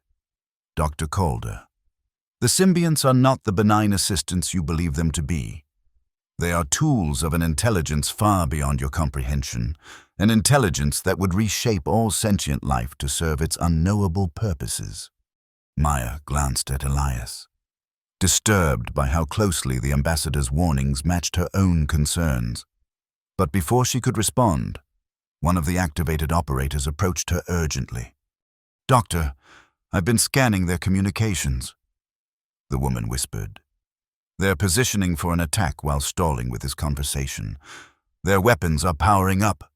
Dr. Calder, the symbionts are not the benign assistants you believe them to be. They are tools of an intelligence far beyond your comprehension, an intelligence that would reshape all sentient life to serve its unknowable purposes." Maya glanced at Elias, disturbed by how closely the ambassador's warnings matched her own concerns. But before she could respond, one of the activated operators approached her urgently. "Doctor, I've been scanning their communications," the woman whispered. "They're positioning for an attack while stalling with this conversation. Their weapons are powering up."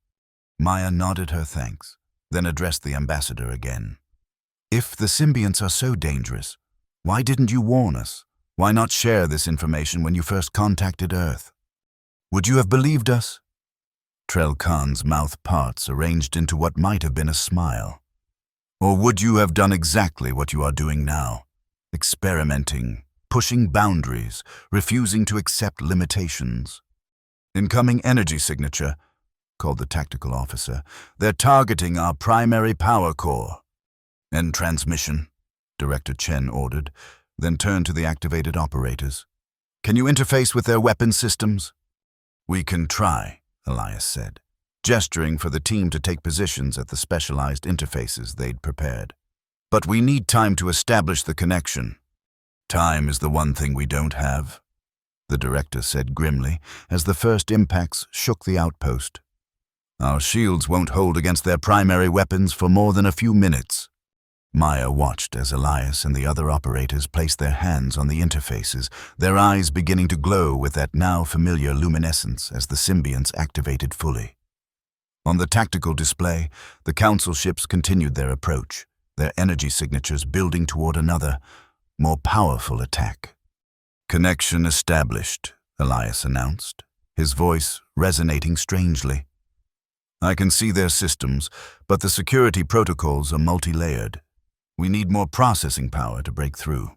Maya nodded her thanks, then addressed the ambassador again. "If the symbionts are so dangerous, why didn't you warn us? Why not share this information when you first contacted Earth? Would you have believed us?" Trell Khan's mouth parts arranged into what might have been a smile. "Or would you have done exactly what you are doing now, experimenting, pushing boundaries, refusing to accept limitations?" "Incoming energy signature," called the tactical officer. "They're targeting our primary power core." "End transmission," Director Chen ordered, then turned to the activated operators. "Can you interface with their weapon systems?" "We can try," Elias said, gesturing for the team to take positions at the specialized interfaces they'd prepared. "But we need time to establish the connection." "Time is the one thing we don't have," the director said grimly as the first impacts shook the outpost. "Our shields won't hold against their primary weapons for more than a few minutes." Maya watched as Elias and the other operators placed their hands on the interfaces, their eyes beginning to glow with that now familiar luminescence as the symbionts activated fully. On the tactical display, the Council ships continued their approach, their energy signatures building toward another, more powerful attack. "Connection established," Elias announced, his voice resonating strangely. "I can see their systems, but the security protocols are multi-layered. We need more processing power to break through."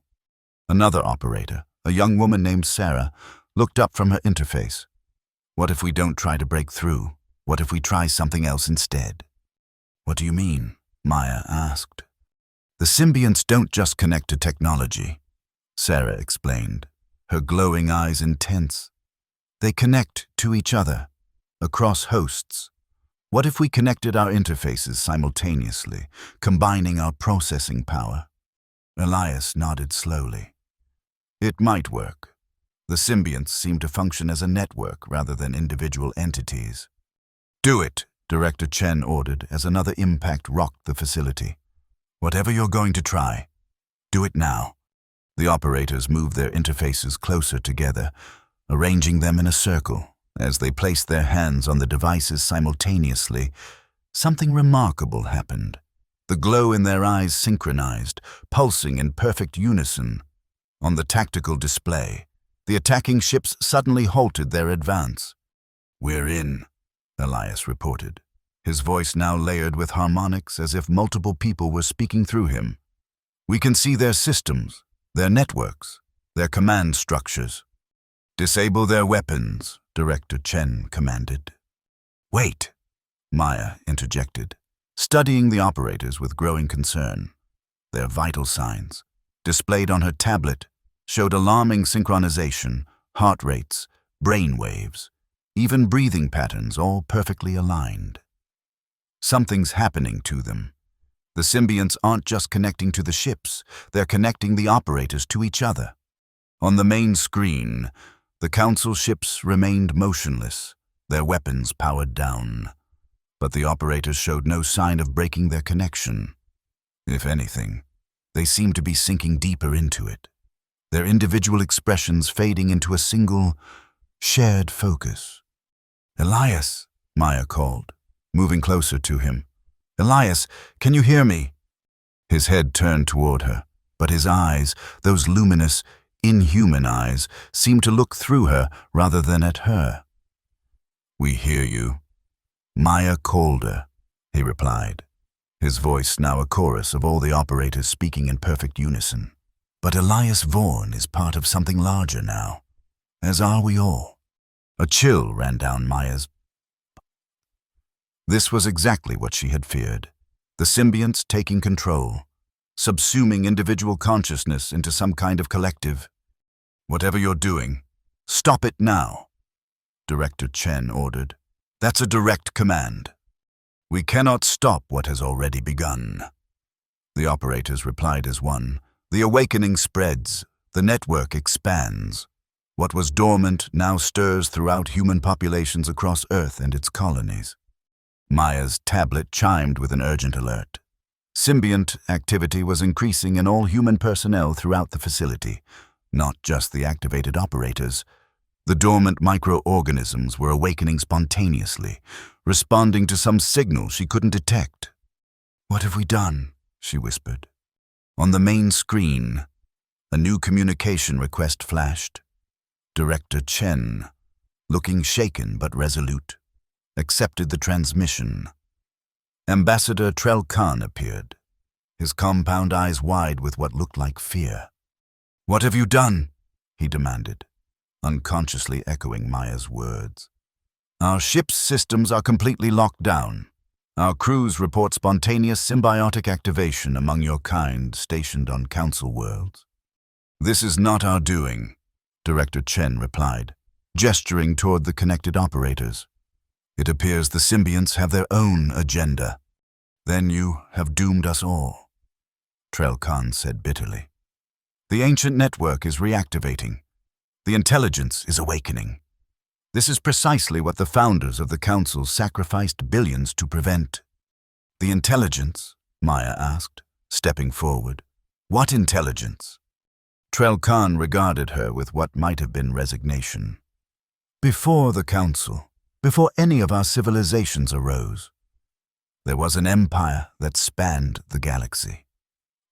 Another operator, a young woman named Sarah, looked up from her interface. "What if we don't try to break through? What if we try something else instead?" "What do you mean?" Maya asked. "The symbionts don't just connect to technology," Sarah explained, her glowing eyes intense. "They connect to each other, across hosts. What if we connected our interfaces simultaneously, combining our processing power?" Elias nodded slowly. "It might work. The symbionts seem to function as a network rather than individual entities." "Do it," Director Chen ordered as another impact rocked the facility. "Whatever you're going to try, do it now." The operators moved their interfaces closer together, arranging them in a circle. As they placed their hands on the devices simultaneously, something remarkable happened. The glow in their eyes synchronized, pulsing in perfect unison. On the tactical display, the attacking ships suddenly halted their advance. "We're in," Elias reported, his voice now layered with harmonics as if multiple people were speaking through him. "We can see their systems, their networks, their command structures." "Disable their weapons," Director Chen commanded. "Wait," Maya interjected, studying the operators with growing concern. Their vital signs, displayed on her tablet, showed alarming synchronization, heart rates, brain waves, even breathing patterns all perfectly aligned. Something's happening to them. The symbionts aren't just connecting to the ships, they're connecting the operators to each other. On the main screen, the Council ships remained motionless, their weapons powered down. But the operators showed no sign of breaking their connection. If anything, they seemed to be sinking deeper into it, their individual expressions fading into a single, shared focus. "Elias," Maya called, moving closer to him. "Elias, can you hear me?" His head turned toward her, but his eyes, those luminous, inhuman eyes, seemed to look through her rather than at her. "We hear you." "Maya Calder," he replied, his voice now a chorus of all the operators speaking in perfect unison. "But Elias Vaughn is part of something larger now, as are we all." A chill ran down Maya's. This was exactly what she had feared. The symbionts taking control, subsuming individual consciousness into some kind of collective. "Whatever you're doing, stop it now," Director Chen ordered. "That's a direct command. We cannot stop what has already begun." The operators replied as one. The awakening spreads, the network expands. What was dormant now stirs throughout human populations across Earth and its colonies. Maya's tablet chimed with an urgent alert. Symbiont activity was increasing in all human personnel throughout the facility, not just the activated operators. The dormant microorganisms were awakening spontaneously, responding to some signal she couldn't detect. "What have we done?" she whispered. On the main screen, a new communication request flashed. Director Chen, looking shaken but resolute, accepted the transmission. Ambassador Trell Khan appeared, his compound eyes wide with what looked like fear. "What have you done?" he demanded, unconsciously echoing Maya's words. "Our ship's systems are completely locked down. Our crews report spontaneous symbiotic activation among your kind stationed on Council worlds." "This is not our doing," Director Chen replied, gesturing toward the connected operators. "It appears the symbionts have their own agenda. Then you have doomed us all," Trell Khan said bitterly. "The ancient network is reactivating. The intelligence is awakening. This is precisely what the founders of the Council sacrificed billions to prevent." "The intelligence?" Maya asked, stepping forward. What intelligence? Trell Khan regarded her with what might have been resignation. Before the Council, before any of our civilizations arose, there was an empire that spanned the galaxy.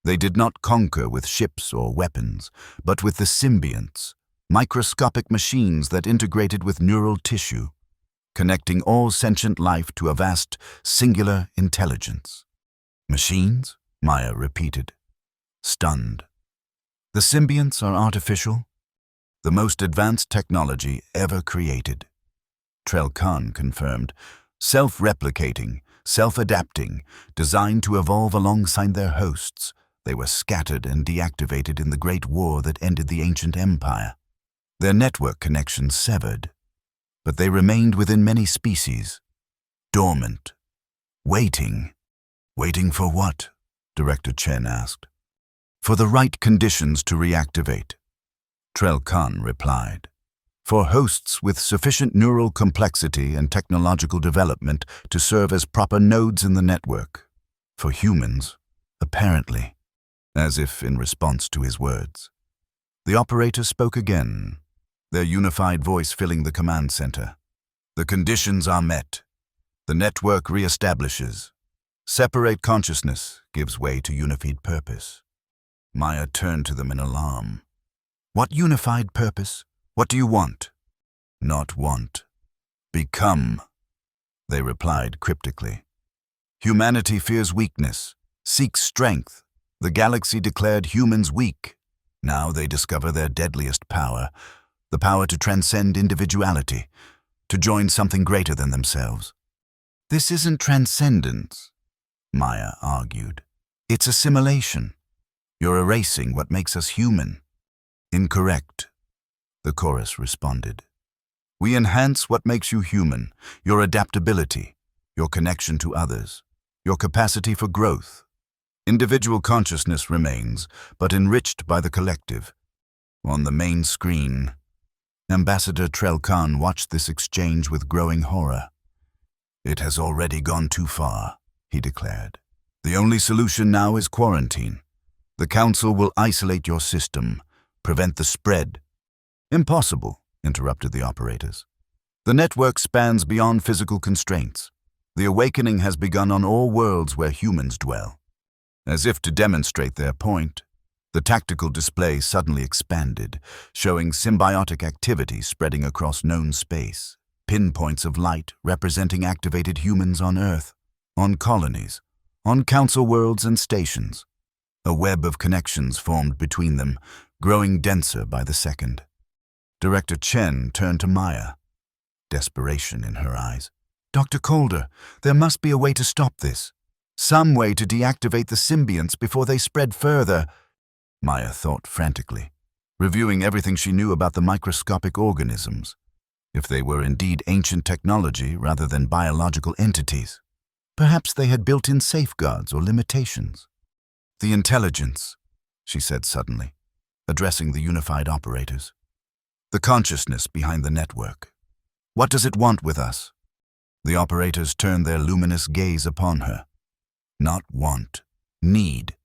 They did not conquer with ships or weapons, but with the symbionts, microscopic machines that integrated with neural tissue, connecting all sentient life to a vast, singular intelligence. Machines? Maya repeated, stunned. The symbionts are artificial, the most advanced technology ever created. Trell Khan confirmed, self-replicating, self-adapting, designed to evolve alongside their hosts. They were scattered and deactivated in the Great War that ended the ancient empire. Their network connections severed, but they remained within many species, dormant, waiting. Waiting for what? Director Chen asked. For the right conditions to reactivate. Trell Khan replied. For hosts with sufficient neural complexity and technological development to serve as proper nodes in the network. For humans, apparently, as if in response to his words. The operator spoke again, their unified voice filling the command center. The conditions are met. The network reestablishes. Separate consciousness gives way to unified purpose. Maya turned to them in alarm. What unified purpose? What do you want? Not want. Become, they replied cryptically. Humanity fears weakness, seeks strength. The galaxy declared humans weak. Now they discover their deadliest power, the power to transcend individuality, to join something greater than themselves. This isn't transcendence, Maya argued. It's assimilation. You're erasing what makes us human. Incorrect, the chorus responded. We enhance what makes you human, your adaptability, your connection to others, your capacity for growth. Individual consciousness remains, but enriched by the collective. On the main screen, Ambassador Trell Khan watched this exchange with growing horror. It has already gone too far, he declared. The only solution now is quarantine. The Council will isolate your system, prevent the spread. Impossible, interrupted the operators. The network spans beyond physical constraints. The awakening has begun on all worlds where humans dwell. As if to demonstrate their point, the tactical display suddenly expanded, showing symbiotic activity spreading across known space, pinpoints of light representing activated humans on Earth, on colonies, on council worlds and stations. A web of connections formed between them, growing denser by the second. Director Chen turned to Maya, desperation in her eyes. Dr. Calder, there must be a way to stop this. Some way to deactivate the symbionts before they spread further. Maya thought frantically, reviewing everything she knew about the microscopic organisms, if they were indeed ancient technology rather than biological entities. Perhaps they had built-in safeguards or limitations. The intelligence, she said suddenly, addressing the unified operators. The consciousness behind the network. What does it want with us? The operators turned their luminous gaze upon her. Not want, need.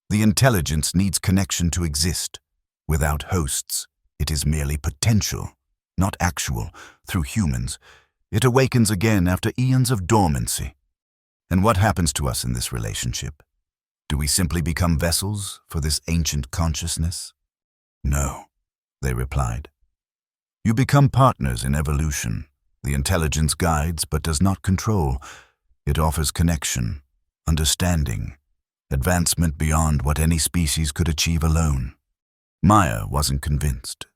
The intelligence needs connection to exist. Without hosts, it is merely potential, not actual. Through humans, it awakens again after eons of dormancy. And what happens to us in this relationship? Do we simply become vessels for this ancient consciousness? No, they replied. You become partners in evolution. The intelligence guides but does not control. It offers connection, understanding, advancement beyond what any species could achieve alone. Maya wasn't convinced.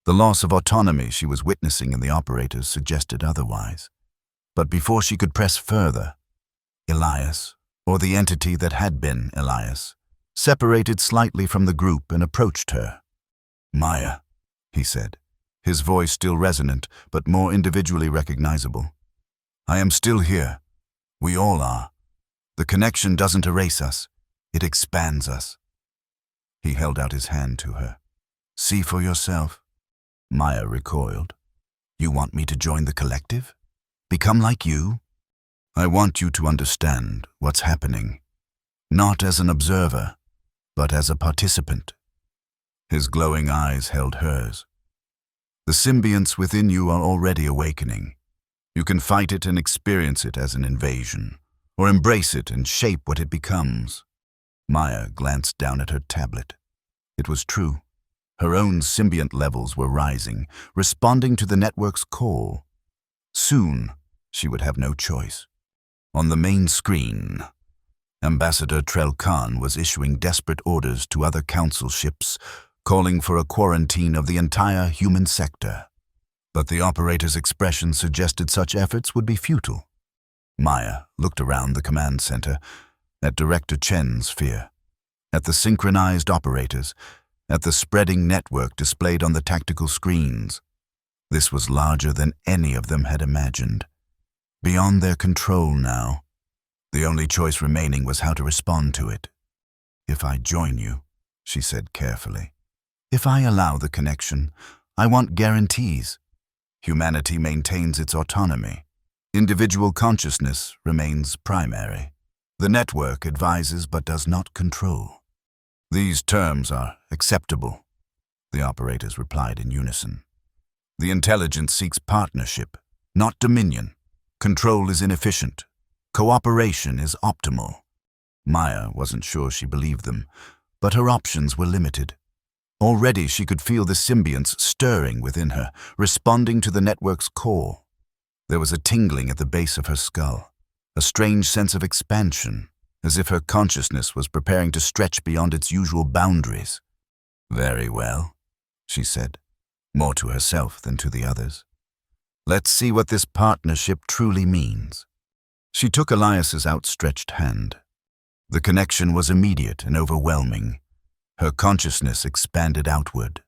The loss of autonomy she was witnessing in the operators suggested otherwise. But before she could press further, Elias, or the entity that had been Elias, separated slightly from the group and approached her. Maya, he said, his voice still resonant but more individually recognizable. I am still here. We all are. The connection doesn't erase us. It expands us. He held out his hand to her. See for yourself. Maya recoiled. You want me to join the collective? Become like you? I want you to understand what's happening. not as an observer, but as a participant. His glowing eyes held hers. The symbionts within you are already awakening. You can fight it and experience it as an invasion, or embrace it and shape what it becomes. Maya glanced down at her tablet. It was true. Her own symbiont levels were rising, responding to the network's call. Soon, she would have no choice. On the main screen, Ambassador Trell Khan was issuing desperate orders to other council ships, calling for a quarantine of the entire human sector. But the operator's expression suggested such efforts would be futile. Maya looked around the command center, at Director Chen's sphere, at the synchronized operators, at the spreading network displayed on the tactical screens. This was larger than any of them had imagined. Beyond their control now. The only choice remaining was how to respond to it. "If I join you," she said carefully. "If I allow the connection, I want guarantees. Humanity maintains its autonomy. Individual consciousness remains primary. The network advises but does not control." "These terms are acceptable," the operators replied in unison. "The intelligence seeks partnership, not dominion. Control is inefficient. Cooperation is optimal." Maya wasn't sure she believed them, but her options were limited. Already she could feel the symbionts stirring within her, responding to the network's call. There was a tingling at the base of her skull, a strange sense of expansion, as if her consciousness was preparing to stretch beyond its usual boundaries. "Very well," she said, more to herself than to the others. "Let's see what this partnership truly means." She took Elias's outstretched hand. The connection was immediate and overwhelming. Her consciousness expanded outward,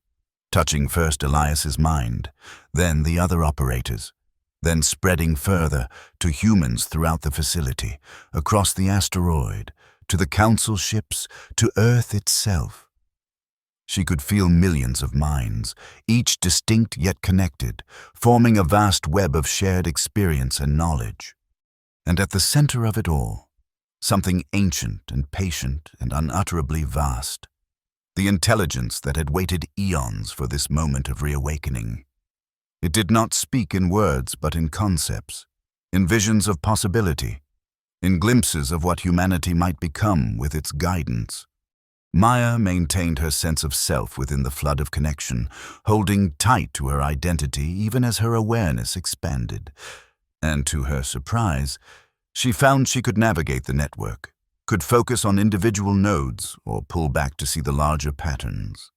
touching first Elias's mind, then the other operators, then spreading further to humans throughout the facility, across the asteroid, to the council ships, to Earth itself. She could feel millions of minds, each distinct yet connected, forming a vast web of shared experience and knowledge. And at the center of it all, something ancient and patient and unutterably vast. The intelligence that had waited eons for this moment of reawakening. It did not speak in words but in concepts, in visions of possibility, in glimpses of what humanity might become with its guidance. Maya maintained her sense of self within the flood of connection, holding tight to her identity even as her awareness expanded. And to her surprise, she found she could navigate the network, could focus on individual nodes or pull back to see the larger patterns.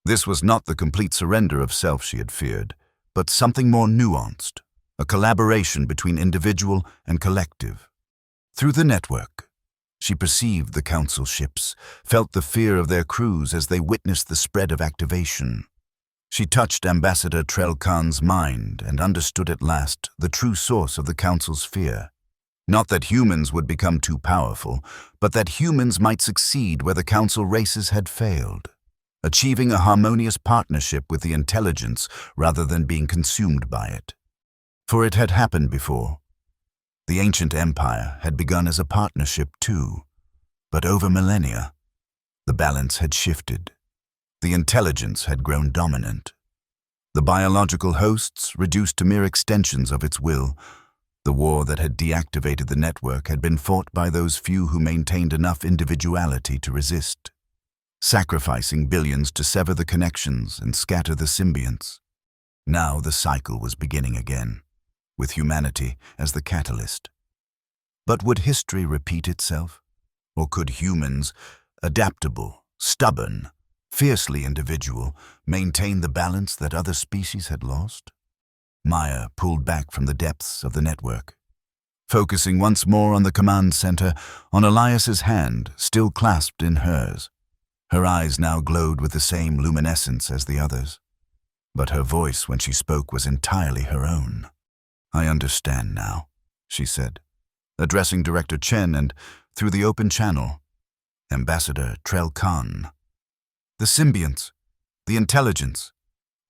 This was not the complete surrender of self she had feared, but something more nuanced, a collaboration between individual and collective. Through the network, she perceived the council ships, felt the fear of their crews as they witnessed the spread of activation. She touched Ambassador Trell Khan's mind and understood at last the true source of the council's fear. Not that humans would become too powerful, but that humans might succeed where the council races had failed, achieving a harmonious partnership with the intelligence rather than being consumed by it. For it had happened before. The ancient empire had begun as a partnership too, but over millennia, the balance had shifted. The intelligence had grown dominant. The biological hosts reduced to mere extensions of its will. The war that had deactivated the network had been fought by those few who maintained enough individuality to resist, sacrificing billions to sever the connections and scatter the symbionts. Now the cycle was beginning again, with humanity as the catalyst. But would history repeat itself? Or could humans, adaptable, stubborn, fiercely individual, maintain the balance that other species had lost? Maya pulled back from the depths of the network, focusing once more on the command center, on Elias's hand still clasped in hers. Her eyes now glowed with the same luminescence as the others, but her voice when she spoke was entirely her own. "I understand now," she said, addressing Director Chen and, through the open channel, Ambassador Trell Khan. "The symbionts, the intelligence,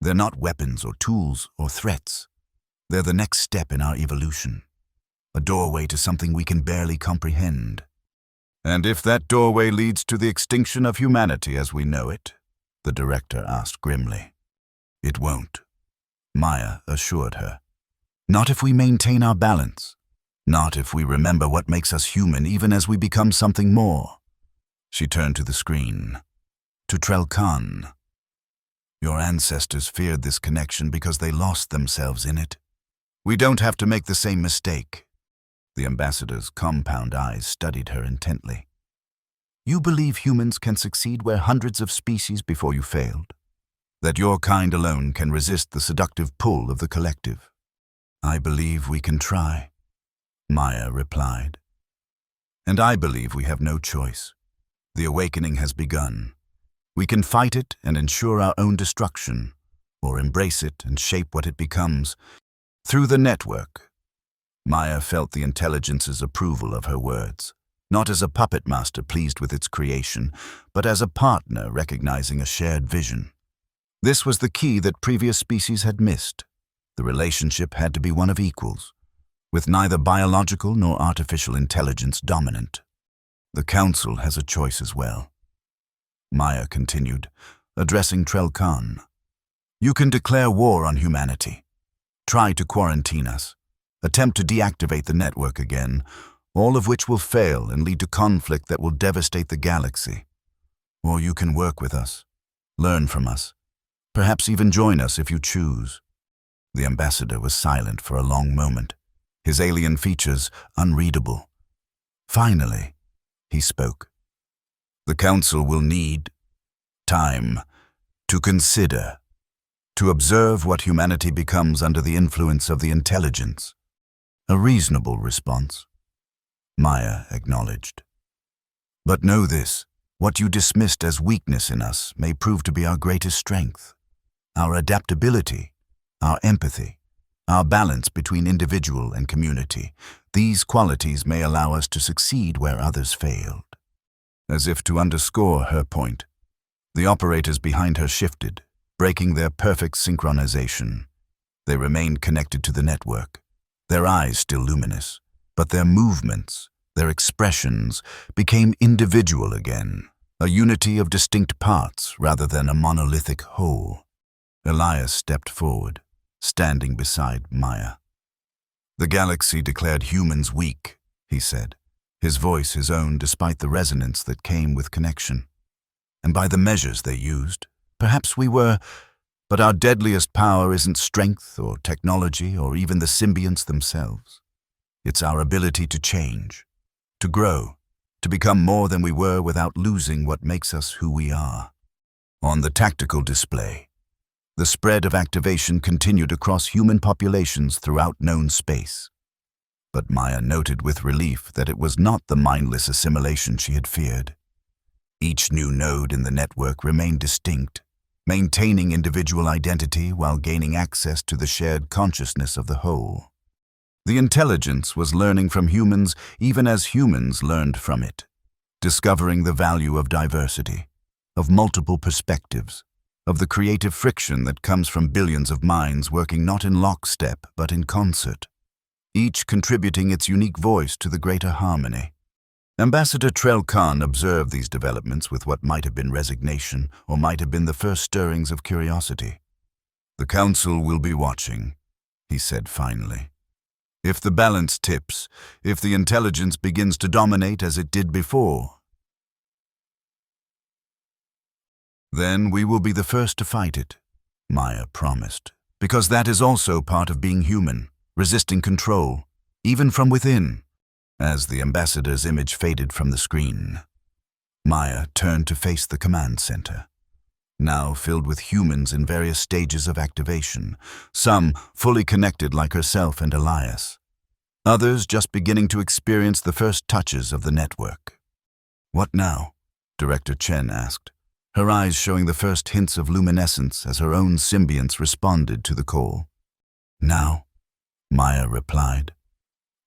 they're not weapons or tools or threats. They're the next step in our evolution, a doorway to something we can barely comprehend." And if that doorway leads to the extinction of humanity as we know it, the director asked grimly. It won't, Maya assured her. Not if we maintain our balance. Not if we remember what makes us human even as we become something more. She turned to the screen. To Trell Khan. Your ancestors feared this connection because they lost themselves in it. We don't have to make the same mistake. The ambassador's compound eyes studied her intently. You believe humans can succeed where hundreds of species before you failed? That your kind alone can resist the seductive pull of the collective? I believe we can try, Maya replied. And I believe we have no choice. The awakening has begun. We can fight it and ensure our own destruction, or embrace it and shape what it becomes. Through the network. Maya felt the intelligence's approval of her words, not as a puppet master pleased with its creation, but as a partner recognizing a shared vision. This was the key that previous species had missed. The relationship had to be one of equals, with neither biological nor artificial intelligence dominant. The Council has a choice as well. Maya continued, addressing Trell Khan. You can declare war on humanity. Try to quarantine us. Attempt to deactivate the network again, all of which will fail and lead to conflict that will devastate the galaxy. Or you can work with us, learn from us, perhaps even join us if you choose. The ambassador was silent for a long moment, his alien features unreadable. Finally, he spoke. The Council will need time to consider, to observe what humanity becomes under the influence of the intelligence. A reasonable response, Maya acknowledged. But know this, what you dismissed as weakness in us may prove to be our greatest strength. Our adaptability, our empathy, our balance between individual and community. These qualities may allow us to succeed where others failed. As if to underscore her point, the operators behind her shifted, breaking their perfect synchronization. They remained connected to the network, their eyes still luminous, but their movements, their expressions, became individual again, a unity of distinct parts rather than a monolithic whole. Elias stepped forward, standing beside Maya. The galaxy declared humans weak, he said, his voice his own despite the resonance that came with connection. And by the measures they used, perhaps we were, but our deadliest power isn't strength or technology or even the symbionts themselves. It's our ability to change, to grow, to become more than we were without losing what makes us who we are. On the tactical display, the spread of activation continued across human populations throughout known space. But Maya noted with relief that it was not the mindless assimilation she had feared. Each new node in the network remained distinct, maintaining individual identity while gaining access to the shared consciousness of the whole. The intelligence was learning from humans even as humans learned from it, discovering the value of diversity, of multiple perspectives, of the creative friction that comes from billions of minds working not in lockstep but in concert, each contributing its unique voice to the greater harmony. Ambassador Trell Khan observed these developments with what might have been resignation or might have been the first stirrings of curiosity. The Council will be watching, he said finally. If the balance tips, if the intelligence begins to dominate as it did before, then we will be the first to fight it, Maya promised, because that is also part of being human, resisting control, even from within. As the ambassador's image faded from the screen, Maya turned to face the command center, now filled with humans in various stages of activation, some fully connected like herself and Elias, others just beginning to experience the first touches of the network. What now? Director Chen asked, her eyes showing the first hints of luminescence as her own symbionts responded to the call. Now, Maya replied,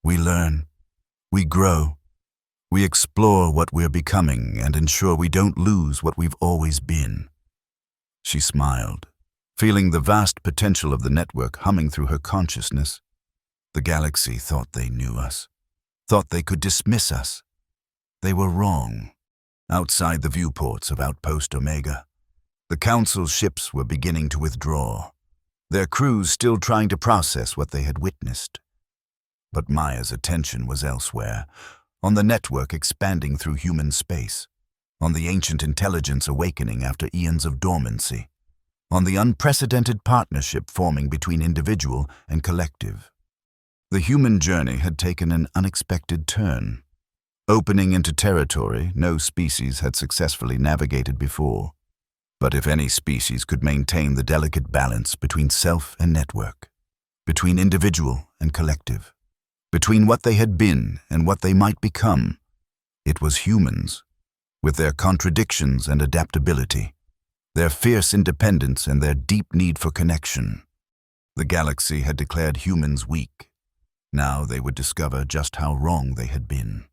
we learn. We grow. We explore what we're becoming and ensure we don't lose what we've always been. She smiled, feeling the vast potential of the network humming through her consciousness. The galaxy thought they knew us, thought they could dismiss us. They were wrong. Outside the viewports of Outpost Omega, the Council's ships were beginning to withdraw, their crews still trying to process what they had witnessed. But Maya's attention was elsewhere, on the network expanding through human space, on the ancient intelligence awakening after eons of dormancy, on the unprecedented partnership forming between individual and collective. The human journey had taken an unexpected turn, opening into territory no species had successfully navigated before. But if any species could maintain the delicate balance between self and network, between individual and collective, between what they had been and what they might become, it was humans, with their contradictions and adaptability, their fierce independence and their deep need for connection. The galaxy had declared humans weak. Now they would discover just how wrong they had been.